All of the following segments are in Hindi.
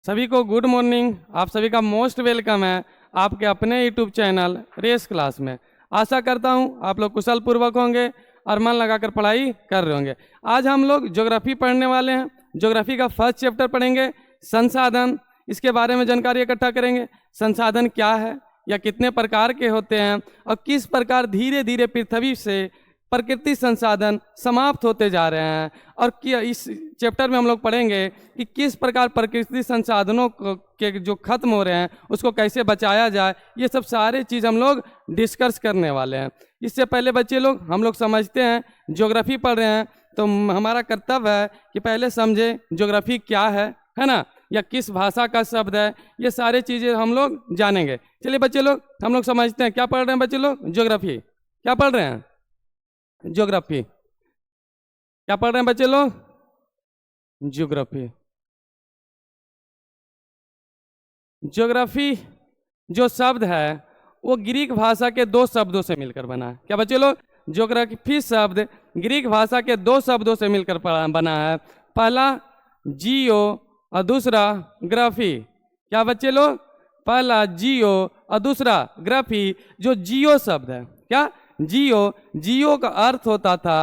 सभी को गुड मॉर्निंग। आप सभी का मोस्ट वेलकम है आपके अपने यूट्यूब चैनल रेस क्लास में। आशा करता हूं आप लोग कुशल पूर्वक होंगे और मन लगाकर पढ़ाई कर रहे होंगे। आज हम लोग ज्योग्राफी पढ़ने वाले हैं। ज्योग्राफी का फर्स्ट चैप्टर पढ़ेंगे, संसाधन। इसके बारे में जानकारी इकट्ठा करेंगे। संसाधन क्या है या कितने प्रकार के होते हैं और किस प्रकार धीरे धीरे पृथ्वी से प्रकृति संसाधन समाप्त होते जा रहे हैं, और क्या इस चैप्टर में हम लोग पढ़ेंगे कि किस प्रकार प्रकृति संसाधनों के जो खत्म हो रहे हैं उसको कैसे बचाया जाए। ये सब सारे चीज़ हम लोग डिस्कस करने वाले हैं। इससे पहले बच्चे लोग हम लोग समझते हैं, ज्योग्राफी पढ़ रहे हैं तो हमारा कर्तव्य है कि पहले समझे ज्योग्राफी क्या है ना, या किस भाषा का शब्द है। ये सारे चीज़ें हम लोग जानेंगे। चलिए बच्चे लोग हम लोग समझते हैं क्या पढ़ रहे हैं बच्चे लोग। ज्योग्राफी क्या पढ़ रहे हैं? ज्योग्राफी क्या पढ़ रहे हैं बच्चे लोग? ज्योग्राफी। ज्योग्राफी जो शब्द है वो ग्रीक भाषा के दो शब्दों से मिलकर बना है। क्या बच्चे लोग? ज्योग्राफी शब्द ग्रीक भाषा के दो शब्दों से मिलकर बना है। पहला जियो और दूसरा ग्राफी। क्या बच्चे लोग? पहला जियो और दूसरा ग्राफी। जो जियो शब्द है, क्या जियो का अर्थ होता था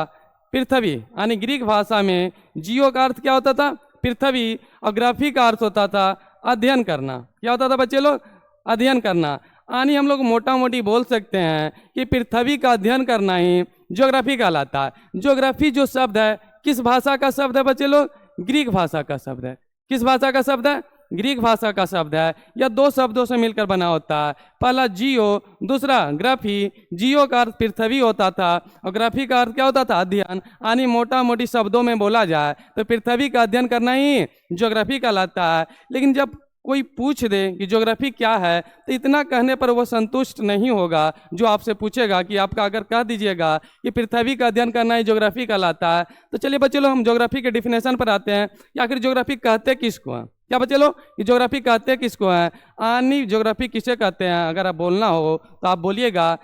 पृथ्वी, यानी ग्रीक भाषा में जियो का अर्थ क्या होता था? पृथ्वी। और ग्राफी का अर्थ होता था अध्ययन करना। क्या होता था बच्चे लोग? अध्ययन करना। यानी हम लोग मोटा मोटी बोल सकते हैं कि पृथ्वी का अध्ययन करना ही ज्योग्राफी कहलाता है। ज्योग्राफी जो शब्द है किस भाषा का शब्द है बच्चे लोग? ग्रीक भाषा का शब्द है। किस भाषा का शब्द है? ग्रीक भाषा का शब्द है। यह दो शब्दों से मिलकर बना होता है। पहला जियो, दूसरा ग्राफी। जियो का अर्थ पृथ्वी होता था और ग्राफी का अर्थ क्या होता था? अध्ययन। यानी मोटा मोटी शब्दों में बोला जाए तो पृथ्वी का अध्ययन करना ही ज्योग्राफी कहलाता है। लेकिन जब कोई पूछ दे कि ज्योग्राफी क्या है तो इतना कहने पर वो संतुष्ट नहीं होगा। जो आपसे पूछेगा कि आपका अगर कह दीजिएगा कि पृथ्वी का अध्ययन करना ही ज्योग्राफी कहलाता है, तो चलिए बच्चे लोग हम ज्योग्राफी के डिफिनेशन पर आते हैं। या आखिर ज्योग्राफी कहते किसको हैं? क्या बच्चे लोग ये ज्योग्राफी कहते किसको हैं? आनी ज्योग्राफी किसे कहते हैं? अगर आप बोलना हो तो आप बोलिएगा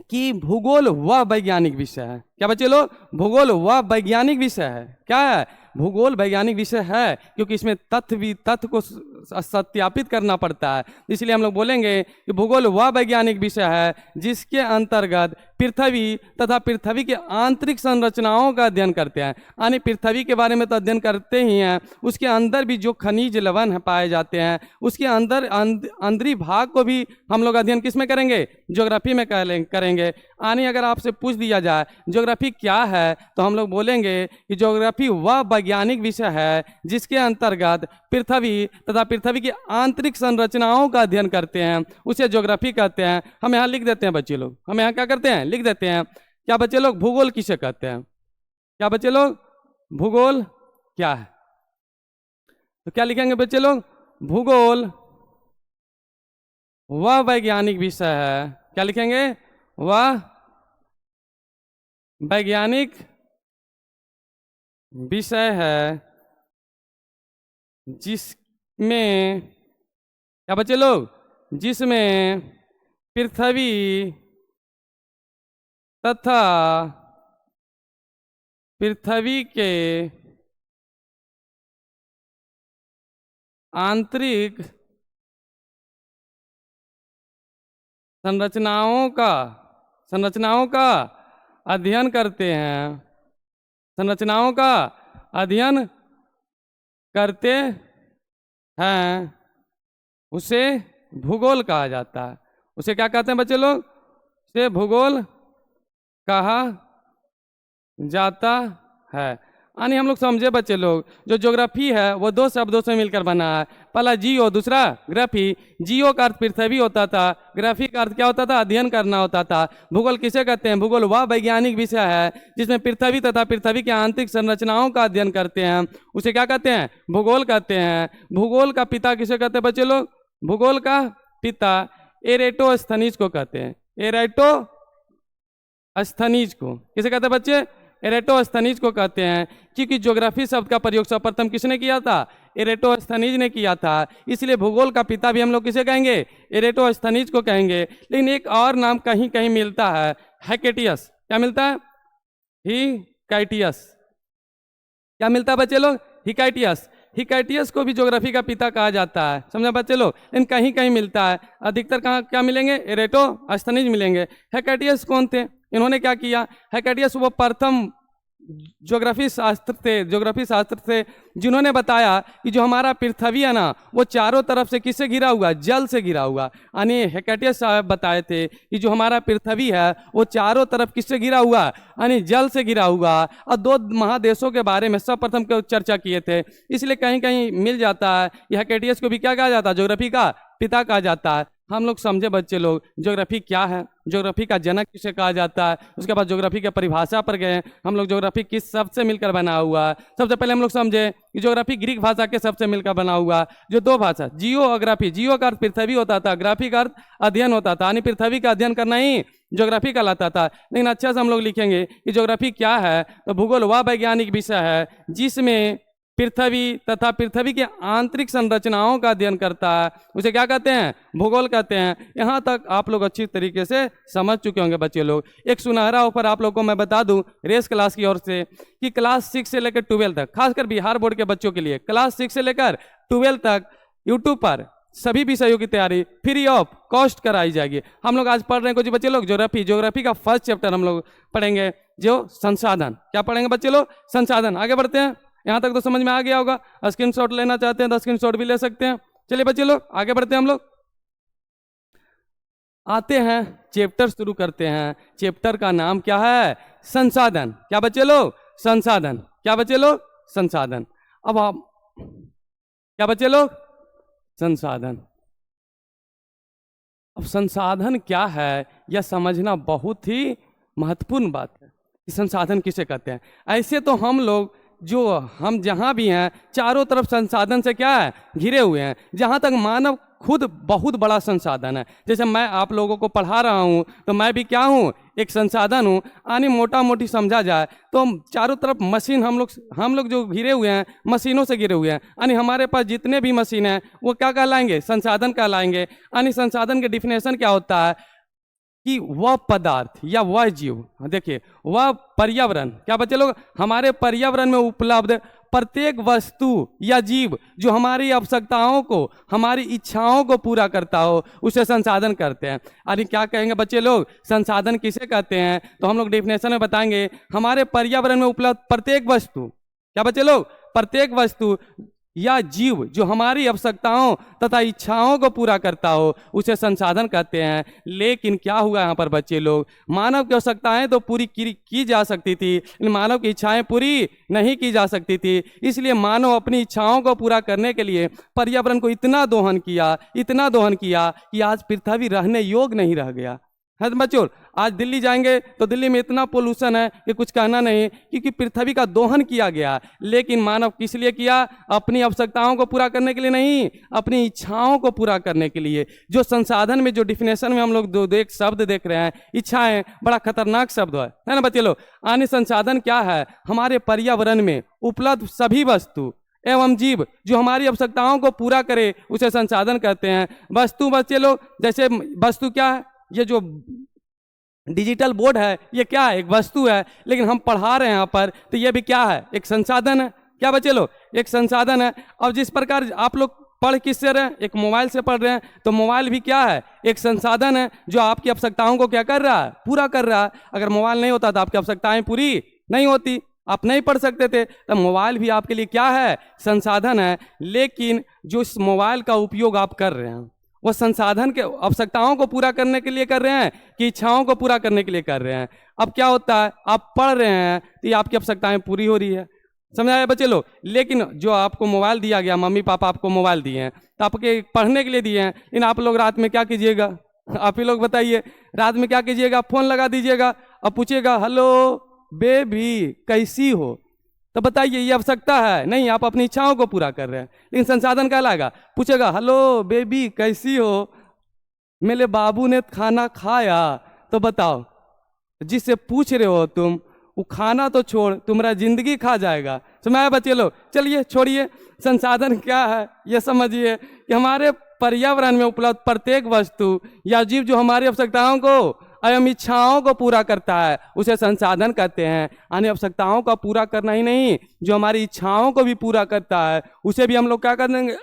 कि भूगोल वह वैज्ञानिक विषय है। क्या बच्चे लोग? भूगोल वह वैज्ञानिक विषय है। क्या है? भूगोल वैज्ञानिक विषय है, क्योंकि इसमें तथ्य को सत्यापित करना पड़ता है। इसलिए हम लोग बोलेंगे कि भूगोल वह वैज्ञानिक विषय है जिसके अंतर्गत पृथ्वी तथा पृथ्वी के आंतरिक संरचनाओं का अध्ययन करते हैं। यानी पृथ्वी के बारे में तो अध्ययन करते ही हैं, उसके अंदर भी जो खनिज लवण पाए जाते हैं उसके अंदर अंदरी भाग को भी हम लोग अध्ययन किस में करेंगे? ज्योग्राफी में करेंगे। यानी अगर आपसे पूछ दिया जाए ज्योग्राफी क्या है तो हम लोग बोलेंगे कि ज्योग्राफी वह वैज्ञानिक विषय है जिसके अंतर्गत पृथ्वी तथा पृथ्वी की आंतरिक संरचनाओं का अध्ययन करते हैं, उसे ज्योग्राफी कहते हैं। हम यहाँ लिख देते हैं बच्चे लोग, हम यहाँ क्या करते हैं? लिख देते हैं। क्या बच्चे लोग भूगोल किसे कहते हैं? क्या बच्चे लोग भूगोल क्या है? तो क्या लिखेंगे बच्चे लोग? भूगोल वह वैज्ञानिक विषय है। क्या लिखेंगे? वह वैज्ञानिक विषय है जिसमें, क्या बच्चे लोग? जिसमें पृथ्वी तथा पृथ्वी के आंतरिक संरचनाओं का अध्ययन करते हैं। संरचनाओं का अध्ययन करते हैं, उसे भूगोल कहा जाता है। उसे क्या कहते हैं बच्चे लोग? उसे भूगोल कहा जाता है। यानी हम लोग समझे बच्चे लोग, जो ज्योग्राफी है वो दो शब्दों से मिलकर बना है। पहला जियो, दूसरा ग्राफी। जियो का अर्थ पृथ्वी होता था, ग्राफी का अर्थ क्या होता था? अध्ययन करना होता था। भूगोल किसे कहते हैं? भूगोल वह वैज्ञानिक विषय है जिसमें पृथ्वी तथा पृथ्वी की आंतरिक संरचनाओं का अध्ययन करते हैं, उसे क्या कहते हैं? भूगोल कहते हैं। भूगोल का पिता किसे कहते हैं बच्चे लोग? भूगोल का पिता एरेटोस्थनीज को कहते हैं। एरेटोस्थनीज को किसे कहते हैं बच्चे? एरेटोस्थनीज को कहते हैं, क्योंकि ज्योग्राफी शब्द का प्रयोग सर्वप्रथम किसने किया था? एरेटोस्थनीज ने किया था। इसलिए भूगोल का पिता भी हम लोग किसे कहेंगे? एरेटोस्थनीज को कहेंगे। लेकिन एक और नाम कहीं कहीं मिलता है, हेकेटियस। क्या मिलता है? हिकाइटियस। क्या मिलता है बच्चे लोग? हिकाइटियस। हिकैटियस को भी ज्योग्राफी का पिता कहा जाता है, समझा बच्चे लोग। इन कहीं कहीं मिलता है, अधिकतर कहाँ क्या मिलेंगे, एरेटोस्थनीज मिलेंगे। हिकैटियस कौन थे, इन्होंने क्या किया, हिकैटियस वो प्रथम ज्योग्राफी शास्त्र थे जिन्होंने बताया कि जो हमारा पृथ्वी है ना वो चारों तरफ से किससे घिरा हुआ, जल से घिरा हुआ। यानी हिकैटियस साहब बताए थे कि जो हमारा पृथ्वी है वो चारों तरफ किससे घिरा हुआ, यानी जल से घिरा हुआ। और 2 महादेशों के बारे में सर्वप्रथम को चर्चा किए थे, इसलिए कहीं कहीं मिल जाता है। हिकैटियस को भी क्या कहा जाता है, ज्योग्राफी का पिता कहा जाता है। हम लोग समझे बच्चे लोग ज्योग्राफी क्या है, ज्योग्राफी का जनक किसे कहा जाता है, उसके बाद ज्योग्राफी की परिभाषा पर गए हम लोग। ज्योग्राफी किस शब्द से मिलकर बना हुआ है, सबसे पहले हम लोग समझे कि ज्योग्राफी ग्रीक भाषा के शब्द से मिलकर बना हुआ। जो 2 भाषा, जियोग्राफी, जियो का अर्थ पृथ्वी होता था, ग्राफी का अर्थ अध्ययन होता था, यानी पृथ्वी का अध्ययन करना ही ज्योग्राफी कहलाता था। लेकिन अच्छा से हम लोग लिखेंगे कि ज्योग्राफी क्या है, तो भूगोल वह वैज्ञानिक विषय है जिसमें पृथ्वी तथा पृथ्वी के आंतरिक संरचनाओं का अध्ययन करता है, उसे क्या कहते हैं, भूगोल कहते हैं। यहाँ तक आप लोग अच्छी तरीके से समझ चुके होंगे बच्चे लोग। एक सुनहरा ऑफर आप लोग को मैं बता दूं रेस क्लास की ओर से कि क्लास 6 से लेकर 12 तक, खासकर बिहार बोर्ड के बच्चों के लिए क्लास 6 से लेकर 12 तक यूट्यूब पर सभी विषयों की तैयारी फ्री ऑफ कॉस्ट कराई जाएगी। हम लोग आज पढ़ रहे हैं कुछ बच्चे लोग ज्योग्राफी का फर्स्ट चैप्टर हम लोग पढ़ेंगे, जो संसाधन। क्या पढ़ेंगे बच्चे लोग, संसाधन। आगे बढ़ते हैं, यहाँ तक तो समझ में आ गया होगा। स्क्रीनशॉट लेना चाहते हैं तो स्क्रीनशॉट भी ले सकते हैं। चलिए बच्चे लोग आगे बढ़ते हैं। हम लोग आते हैं, चैप्टर शुरू करते हैं। चैप्टर का नाम क्या है, संसाधन। क्या बच्चे लोग, संसाधन। क्या बच्चे लोग, संसाधन। अब आप क्या बच्चे लोग, संसाधन। अब संसाधन क्या है यह समझना बहुत ही महत्वपूर्ण बात है कि संसाधन किसे कहते हैं। ऐसे तो हम लोग हम जहाँ भी हैं चारों तरफ संसाधन से क्या है, घिरे हुए हैं। जहाँ तक मानव खुद बहुत बड़ा संसाधन है। जैसे मैं आप लोगों को पढ़ा रहा हूँ तो मैं भी क्या हूँ, एक संसाधन हूँ। यानी मोटा मोटी समझा जाए तो चारों तरफ मशीन हम लोग जो घिरे हुए हैं, मशीनों से घिरे हुए हैं। यानी हमारे पास जितने भी मशीन हैं वो क्या कहलाएंगे, संसाधन कहलाएंगे। यानी संसाधन के डिफिनेशन क्या होता है कि वह पदार्थ या वह जीव, देखिए वह पर्यावरण, क्या बच्चे लोग, हमारे पर्यावरण में उपलब्ध प्रत्येक वस्तु या जीव जो हमारी आवश्यकताओं को, हमारी इच्छाओं को पूरा करता हो, उसे संसाधन करते हैं। अरे क्या कहेंगे बच्चे लोग, संसाधन किसे कहते हैं, तो हम लोग डिफिनेशन में बताएंगे हमारे पर्यावरण में उपलब्ध प्रत्येक वस्तु, क्या बच्चे लोग, प्रत्येक वस्तु या जीव जो हमारी आवश्यकताओं तथा इच्छाओं को पूरा करता हो, उसे संसाधन कहते हैं। लेकिन क्या हुआ यहाँ पर बच्चे लोग, मानव की आवश्यकताएं तो पूरी की जा सकती थी, लेकिन मानव की इच्छाएं पूरी नहीं की जा सकती थी। इसलिए मानव अपनी इच्छाओं को पूरा करने के लिए पर्यावरण को इतना दोहन किया कि आज पृथ्वी रहने योग्य नहीं रह गया है। बच्चों आज दिल्ली जाएंगे तो दिल्ली में इतना पोल्यूशन है कि कुछ कहना नहीं, क्योंकि पृथ्वी का दोहन किया गया। लेकिन मानव किस लिए किया, अपनी आवश्यकताओं को पूरा करने के लिए नहीं, अपनी इच्छाओं को पूरा करने के लिए। जो संसाधन में, जो डिफिनेशन में हम लोग एक शब्द देख रहे हैं, इच्छाएं, बड़ा खतरनाक शब्द है ना बच्चे लोग। आने संसाधन क्या है, हमारे पर्यावरण में उपलब्ध सभी वस्तु एवं जीव जो हमारी आवश्यकताओं को पूरा करे, उसे संसाधन कहते हैं। वस्तु बच्चे लोग, जैसे वस्तु क्या है, ये जो डिजिटल बोर्ड है ये क्या है, एक वस्तु है। लेकिन हम पढ़ा रहे हैं यहाँ पर तो ये भी क्या है, एक संसाधन है। क्या बच्चे लोग, एक संसाधन है। अब जिस प्रकार आप लोग पढ़ किससे रहे हैं, एक मोबाइल से पढ़ रहे हैं, तो मोबाइल भी क्या है, एक संसाधन है जो आपकी आवश्यकताओं को क्या कर रहा है, पूरा कर रहा है। अगर मोबाइल नहीं होता तो आपकी आवश्यकताएं पूरी नहीं होती, आप नहीं पढ़ सकते थे। तो मोबाइल भी आपके लिए क्या है, संसाधन है। लेकिन जो इस मोबाइल का उपयोग आप कर रहे हैं वो संसाधन के आवश्यकताओं को पूरा करने के लिए कर रहे हैं कि इच्छाओं को पूरा करने के लिए कर रहे हैं। अब क्या होता है, आप पढ़ रहे हैं तो ये आपकी आवश्यकताएं पूरी हो रही है, समझ आया बच्चे लोग। लेकिन जो आपको मोबाइल दिया गया, मम्मी पापा आपको मोबाइल दिए हैं तो आपके पढ़ने के लिए दिए हैं, इन आप लोग रात में क्या कीजिएगा, आप ही लोग बताइए, रात में क्या कीजिएगा, फोन लगा दीजिएगा और पूछिएगा हेलो बेबी कैसी हो। तो बताइए ये आवश्यकता है नहीं, आप अपनी इच्छाओं को पूरा कर रहे हैं। लेकिन संसाधन क्या लाएगा, पूछेगा हेलो बेबी कैसी हो, मेरे बाबू ने खाना खाया। तो बताओ जिससे पूछ रहे हो तुम, वो खाना तो छोड़ तुम्हारा जिंदगी खा जाएगा। समझाया बच्चे लोग। चलिए छोड़िए, संसाधन क्या है ये समझिए कि हमारे पर्यावरण में उपलब्ध प्रत्येक वस्तु या जीव जो हमारी आवश्यकताओं को एवं इच्छाओं को पूरा करता है उसे संसाधन कहते हैं। यानी आवश्यकताओं का पूरा करना ही नहीं, जो हमारी इच्छाओं को भी पूरा करता है उसे भी हम लोग क्या कर देंगे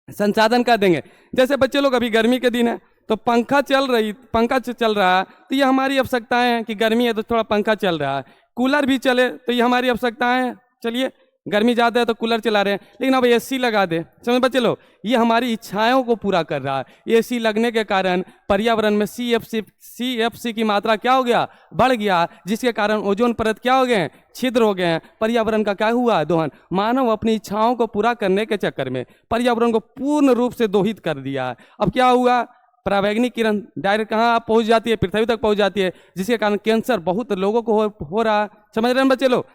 संसाधन कर देंगे। जैसे बच्चे लोग अभी गर्मी के दिन है तो पंखा चल रहा है तो ये हमारी आवश्यकताएं हैं कि गर्मी है तो थोड़ा पंखा चल रहा है। कूलर भी चले तो ये हमारी आवश्यकताएं हैं, चलिए गर्मी ज़्यादा है तो कूलर चला रहे हैं, लेकिन अब एसी लगा दे, समझ बच्चे लोग, ये हमारी इच्छाओं को पूरा कर रहा है। एसी लगने के कारण पर्यावरण में CFC की मात्रा क्या हो गया, बढ़ गया, जिसके कारण ओजोन परत क्या हो गए, छिद्र हो गए हैं। पर्यावरण का क्या हुआ, दोहन। मानव अपनी इच्छाओं को पूरा करने के चक्कर में पर्यावरण को पूर्ण रूप से दोहित कर दिया है। अब क्या हुआ, परावैंगनिक किरण डायरेक्ट कहाँ पहुंच जाती है, पृथ्वी तक पहुंच जाती है, जिसके कारण कैंसर बहुत लोगों को हो रहा है। समझ रहे हैं बच्चे लोग।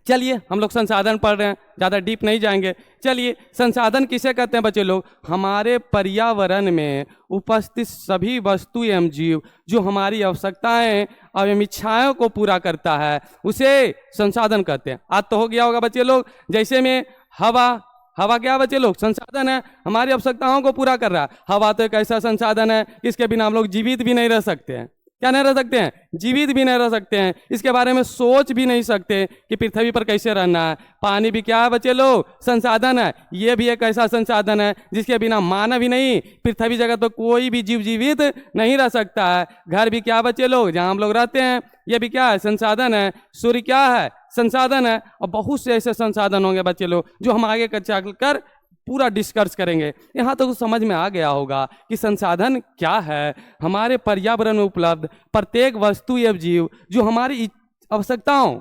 चलिए हम लोग संसाधन पढ़ रहे हैं, ज़्यादा डीप नहीं जाएंगे। चलिए संसाधन किसे कहते हैं बच्चे लोग, हमारे पर्यावरण में उपस्थित सभी वस्तु एवं जीव जो हमारी आवश्यकताएं एवं इच्छाओं को पूरा करता है उसे संसाधन कहते हैं। आज तो हो गया होगा बच्चे लोग, जैसे में हवा क्या बच्चे लोग, संसाधन है, हमारी आवश्यकताओं को पूरा कर रहा है। हवा तो एक ऐसा संसाधन है इसके बिना हम लोग जीवित भी नहीं रह सकते हैं। क्या नहीं रह सकते हैं, जीवित भी नहीं रह सकते हैं, इसके बारे में सोच भी नहीं सकते कि पृथ्वी पर कैसे रहना है। पानी भी क्या है बच्चे लोग, संसाधन है, ये भी एक ऐसा संसाधन है जिसके बिना मानव ही नहीं पृथ्वी जगत पर कोई भी जीव जीवित नहीं रह सकता है। घर भी क्या बच्चे लोग, जहाँ हम लोग रहते हैं, ये भी क्या है, संसाधन है। सूर्य क्या है, संसाधन है। और बहुत से ऐसे संसाधन होंगे बच्चे लोग जो हम आगे चलकर पूरा डिस्कस करेंगे। यहाँ तो समझ में आ गया होगा कि संसाधन क्या है। हमारे पर्यावरण में उपलब्ध प्रत्येक वस्तु एवं जीव जो हमारी आवश्यकताओं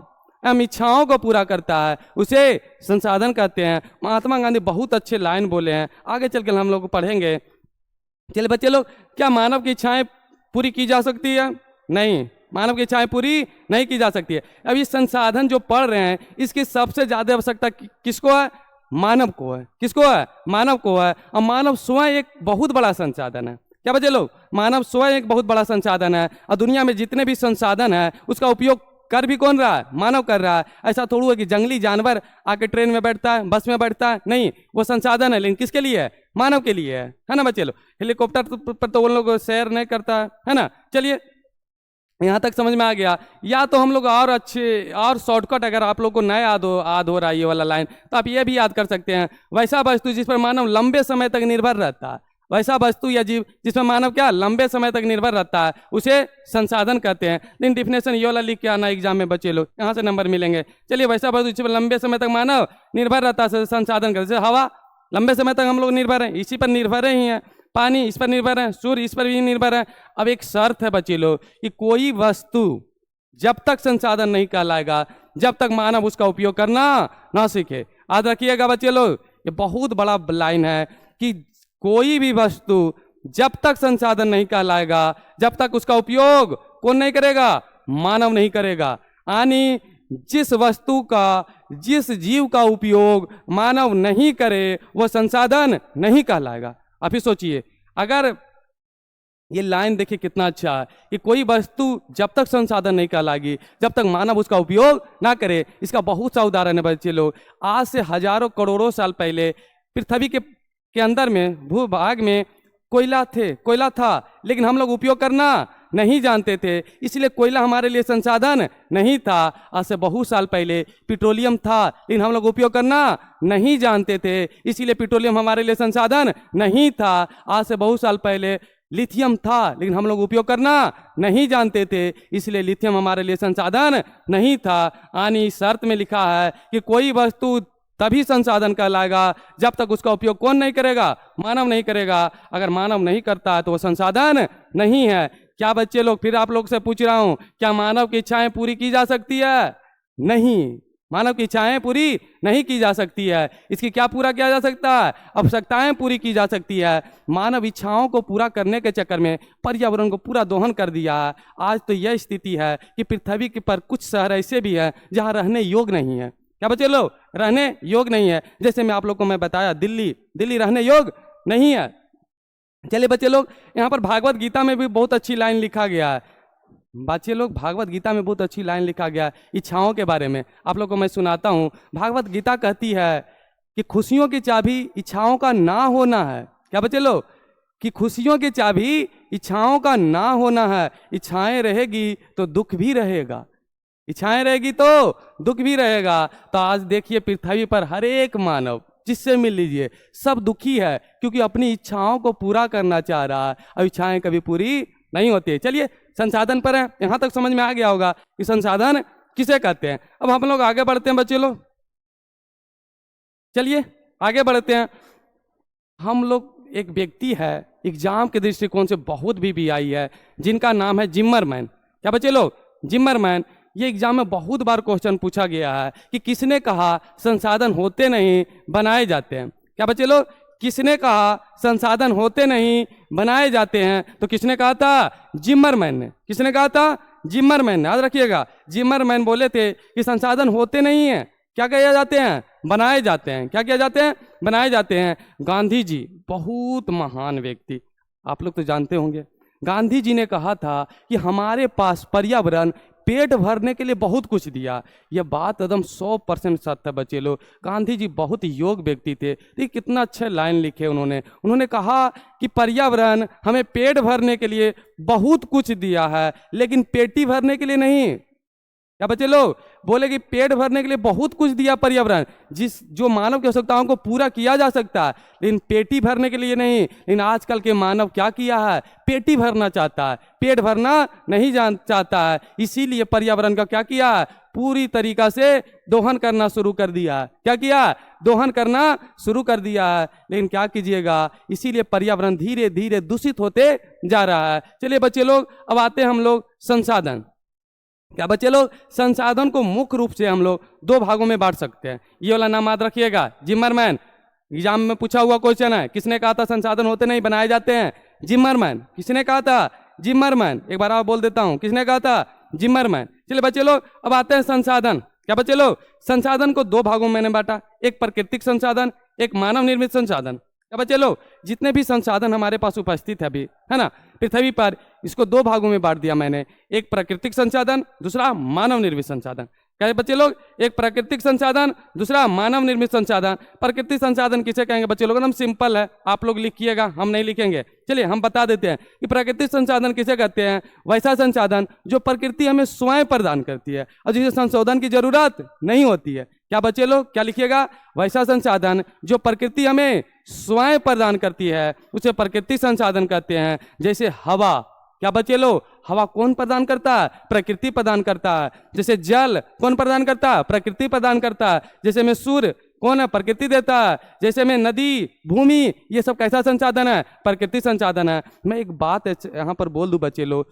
एवं इच्छाओं को पूरा करता है उसे संसाधन कहते हैं। महात्मा गांधी बहुत अच्छे लाइन बोले हैं, आगे चलकर हम लोग पढ़ेंगे। चलिए बच्चे लोग, क्या मानव की इच्छाएं पूरी की जा सकती है? नहीं, मानव की इच्छाएं पूरी नहीं की जा सकती है। अब ये संसाधन जो पढ़ रहे हैं इसकी सबसे ज्यादा आवश्यकता किसको है, मानव को है। किसको है, मानव को है। और मानव स्वयं एक बहुत बड़ा संसाधन है। क्या बच्चे लोग, मानव स्वयं एक बहुत बड़ा संसाधन है। और दुनिया में जितने भी संसाधन है उसका उपयोग कर भी कौन रहा है, मानव कर रहा है। ऐसा थोड़ा है कि जंगली जानवर आके ट्रेन में बैठता है, बस में बैठता है, नहीं, वो संसाधन है, लेकिन किसके लिए है, मानव के लिए है ना बच्चे लोग। हेलीकॉप्टर पर तो उन लोग सैर नहीं करता है ना। चलिए यहाँ तक समझ में आ गया। या तो हम लोग और अच्छे और शॉर्टकट, अगर आप लोग को नया याद हो रहा है ये वाला लाइन, तो आप ये भी याद कर सकते हैं, वैसा वस्तु जिस पर मानव लंबे समय तक निर्भर रहता है, वैसा वस्तु या जीव जिसमें मानव क्या लंबे समय तक निर्भर रहता है उसे संसाधन कहते हैं। लेकिन डिफिनेशन ये वाला लिख के आना एग्जाम में बच्चे लोग, यहाँ से नंबर मिलेंगे। चलिए वैसा वस्तु जिस पर लंबे समय तक मानव निर्भर रहता है संसाधन कहते हैं। हवा, लंबे समय तक हम लोग निर्भर हैं, इसी पर निर्भर ही हैं। पानी, इस पर निर्भर है। सूर्य, इस पर भी निर्भर है। अब एक शर्त है बच्चे लोग कि कोई वस्तु जब तक संसाधन नहीं कहलाएगा जब तक मानव उसका उपयोग करना ना सीखे। याद रखिएगा बच्चे लोग, ये बहुत बड़ा लाइन है कि कोई भी वस्तु जब तक संसाधन नहीं कहलाएगा जब तक उसका उपयोग कौन नहीं करेगा, मानव नहीं करेगा। यानी जिस वस्तु का, जिस जीव का उपयोग मानव नहीं करे वह संसाधन नहीं कहलाएगा। आप ही सोचिए, अगर ये लाइन देखिए कितना अच्छा है कि कोई वस्तु जब तक संसाधन नहीं कहलाएगी जब तक मानव उसका उपयोग ना करे। इसका बहुत सा उदाहरण है बच्चे लोग। आज से हजारों करोड़ों साल पहले पृथ्वी के अंदर में, भूभाग में कोयला था, लेकिन हम लोग उपयोग करना नहीं जानते थे, इसलिए कोयला हमारे लिए संसाधन नहीं था। आज से बहुत साल पहले पेट्रोलियम था, लेकिन हम लोग उपयोग करना नहीं जानते थे, इसीलिए पेट्रोलियम हमारे लिए संसाधन नहीं था। आज से बहुत साल पहले लिथियम था, लेकिन हम लोग उपयोग करना नहीं जानते थे, इसलिए लिथियम हमारे लिए संसाधन नहीं था। यानी इस शर्त में लिखा है कि कोई वस्तु तभी संसाधन कहलाएगा जब तक उसका उपयोग कौन नहीं करेगा, मानव नहीं करेगा। अगर मानव नहीं करता है तो वह संसाधन नहीं है। क्या बच्चे लोग, फिर आप लोग से पूछ रहा हूं, क्या मानव की इच्छाएं पूरी की जा सकती है? नहीं, मानव की इच्छाएं पूरी नहीं की जा सकती है। इसकी क्या पूरा किया जा सकता है? आवश्यकताएं पूरी की जा सकती है। मानव इच्छाओं को पूरा करने के चक्कर में पर्यावरण को पूरा दोहन कर दिया है। आज तो यह स्थिति है कि पृथ्वी के पर कुछ शहर ऐसे भी हैं जहां रहने योग्य नहीं है। क्या बच्चे लोग, रहने योग्य नहीं है। जैसे मैं आप लोग को मैं बताया, दिल्ली रहने योग्य नहीं है। चलिए बच्चे लोग, यहाँ पर भागवत गीता में भी बहुत अच्छी लाइन लिखा गया है। बच्चे लोग, भागवत गीता में बहुत अच्छी लाइन लिखा गया है इच्छाओं के बारे में। आप लोग को मैं सुनाता हूँ। भागवत गीता कहती है कि खुशियों की चाबी इच्छाओं का ना होना है। क्या बच्चे लोग, कि खुशियों की चाबी इच्छाओं का ना होना है। इच्छाएं रहेगी तो दुख भी रहेगा, इच्छाएं रहेगी तो दुख भी रहेगा। तो आज देखिए पृथ्वी पर हर एक मानव जिससे मिल लीजिए सब दुखी है, क्योंकि अपनी इच्छाओं को पूरा करना चाह रहा है और इच्छाएं कभी पूरी नहीं होती है। चलिए संसाधन पर है, यहां तक समझ में आ गया होगा कि संसाधन किसे कहते हैं। अब हम लोग आगे बढ़ते हैं बच्चे लोग, चलिए आगे बढ़ते हैं। हम लोग एक व्यक्ति है एग्जाम के दृष्टिकोण से बहुत भी आई है, जिनका नाम है जिम्मरमैन। क्या बच्चे लोग, जिम्मरमैन। ये एग्जाम में बहुत बार क्वेश्चन पूछा गया है कि किसने कहा संसाधन होते नहीं बनाए जाते हैं। क्या बच्चे लोग, किसने कहा संसाधन होते नहीं बनाए जाते हैं? तो किसने कहा था? जिम्मरमैन ने। किसने कहा था? जिम्मरमैन ने। याद रखिएगा, जिम्मरमैन बोले थे कि संसाधन होते नहीं हैं, क्या किया जाते हैं? बनाए जाते हैं। क्या किया जाते हैं? बनाए जाते हैं। गांधी जी बहुत महान व्यक्ति, आप लोग तो जानते होंगे। गांधी जी ने कहा था कि हमारे पास पर्यावरण पेट भरने के लिए बहुत कुछ दिया। यह बात एकदम 100% सत्य है बच्चे लोग। गांधी जी बहुत योग्य व्यक्ति थे। देखिए कितना अच्छे लाइन लिखे उन्होंने कहा कि पर्यावरण हमें पेट भरने के लिए बहुत कुछ दिया है, लेकिन पेटी भरने के लिए नहीं। क्या बच्चे लोग, बोले कि पेट भरने के लिए बहुत कुछ दिया पर्यावरण, जो मानव की आवश्यकताओं को पूरा किया जा सकता है, लेकिन पेटी भरने के लिए नहीं। लेकिन आजकल के मानव क्या किया है? पेटी भरना चाहता है, पेट भरना नहीं चाहता है। इसीलिए पर्यावरण का क्या किया है? पूरी तरीका से दोहन करना शुरू कर दिया है। क्या किया? दोहन करना शुरू कर दिया है। लेकिन क्या कीजिएगा, इसीलिए पर्यावरण धीरे धीरे दूषित होते जा रहा है। चलिए बच्चे लोग, अब आते हैं हम लोग संसाधन। क्या बच्चे लोग, संसाधन को मुख्य रूप से हम लोग दो भागों में बांट सकते हैं। ये वाला नाम याद रखिएगा, जिम्मरमैन। एग्जाम में पूछा हुआ क्वेश्चन है, किसने कहा था संसाधन होते नहीं बनाए जाते हैं? जिम्मरमैन। किसने कहा था? जिम्मरमैन। एक बार और बोल देता हूं, किसने कहा था? जिम्मरमैन। चलिए बच्चे लोग, अब आते हैं संसाधन। क्या बच्चे लोग, संसाधन को दो भागों में मैंने बांटा, एक प्राकृतिक संसाधन, एक मानव निर्मित संसाधन। क्या बच्चे लोग, जितने भी संसाधन हमारे पास उपस्थित है अभी, है ना, पृथ्वी पर, इसको दो भागों में बांट दिया मैंने, एक प्राकृतिक संसाधन, दूसरा मानव निर्मित संसाधन। क्या बच्चे लोग, एक प्राकृतिक संसाधन, दूसरा मानव निर्मित संसाधन। प्राकृतिक संसाधन किसे कहेंगे बच्चे लोग? एकदम सिंपल है, आप लोग लिखिएगा, हम नहीं लिखेंगे। चलिए हम बता देते हैं कि प्राकृतिक संसाधन किसे कहते हैं। वैसा संसाधन जो प्रकृति हमें स्वयं प्रदान करती है और जिसे संशोधन की जरूरत नहीं होती है। क्या बच्चे लोग, क्या लिखिएगा? वैसा संसाधन जो प्रकृति हमें स्वयं प्रदान करती है उसे प्राकृतिक संसाधन कहते हैं। जैसे हवा। क्या बच्चे लोग, हवा कौन प्रदान करता है? प्रकृति प्रदान करता है। जैसे जल कौन प्रदान करता है? प्रकृति प्रदान करता है। जैसे में सूर्य कौन है? प्रकृति देता है। जैसे में नदी, भूमि, ये सब कैसा संसाधन है? प्रकृति संसाधन है। मैं एक बात यहाँ पर बोल दूं बच्चे लोग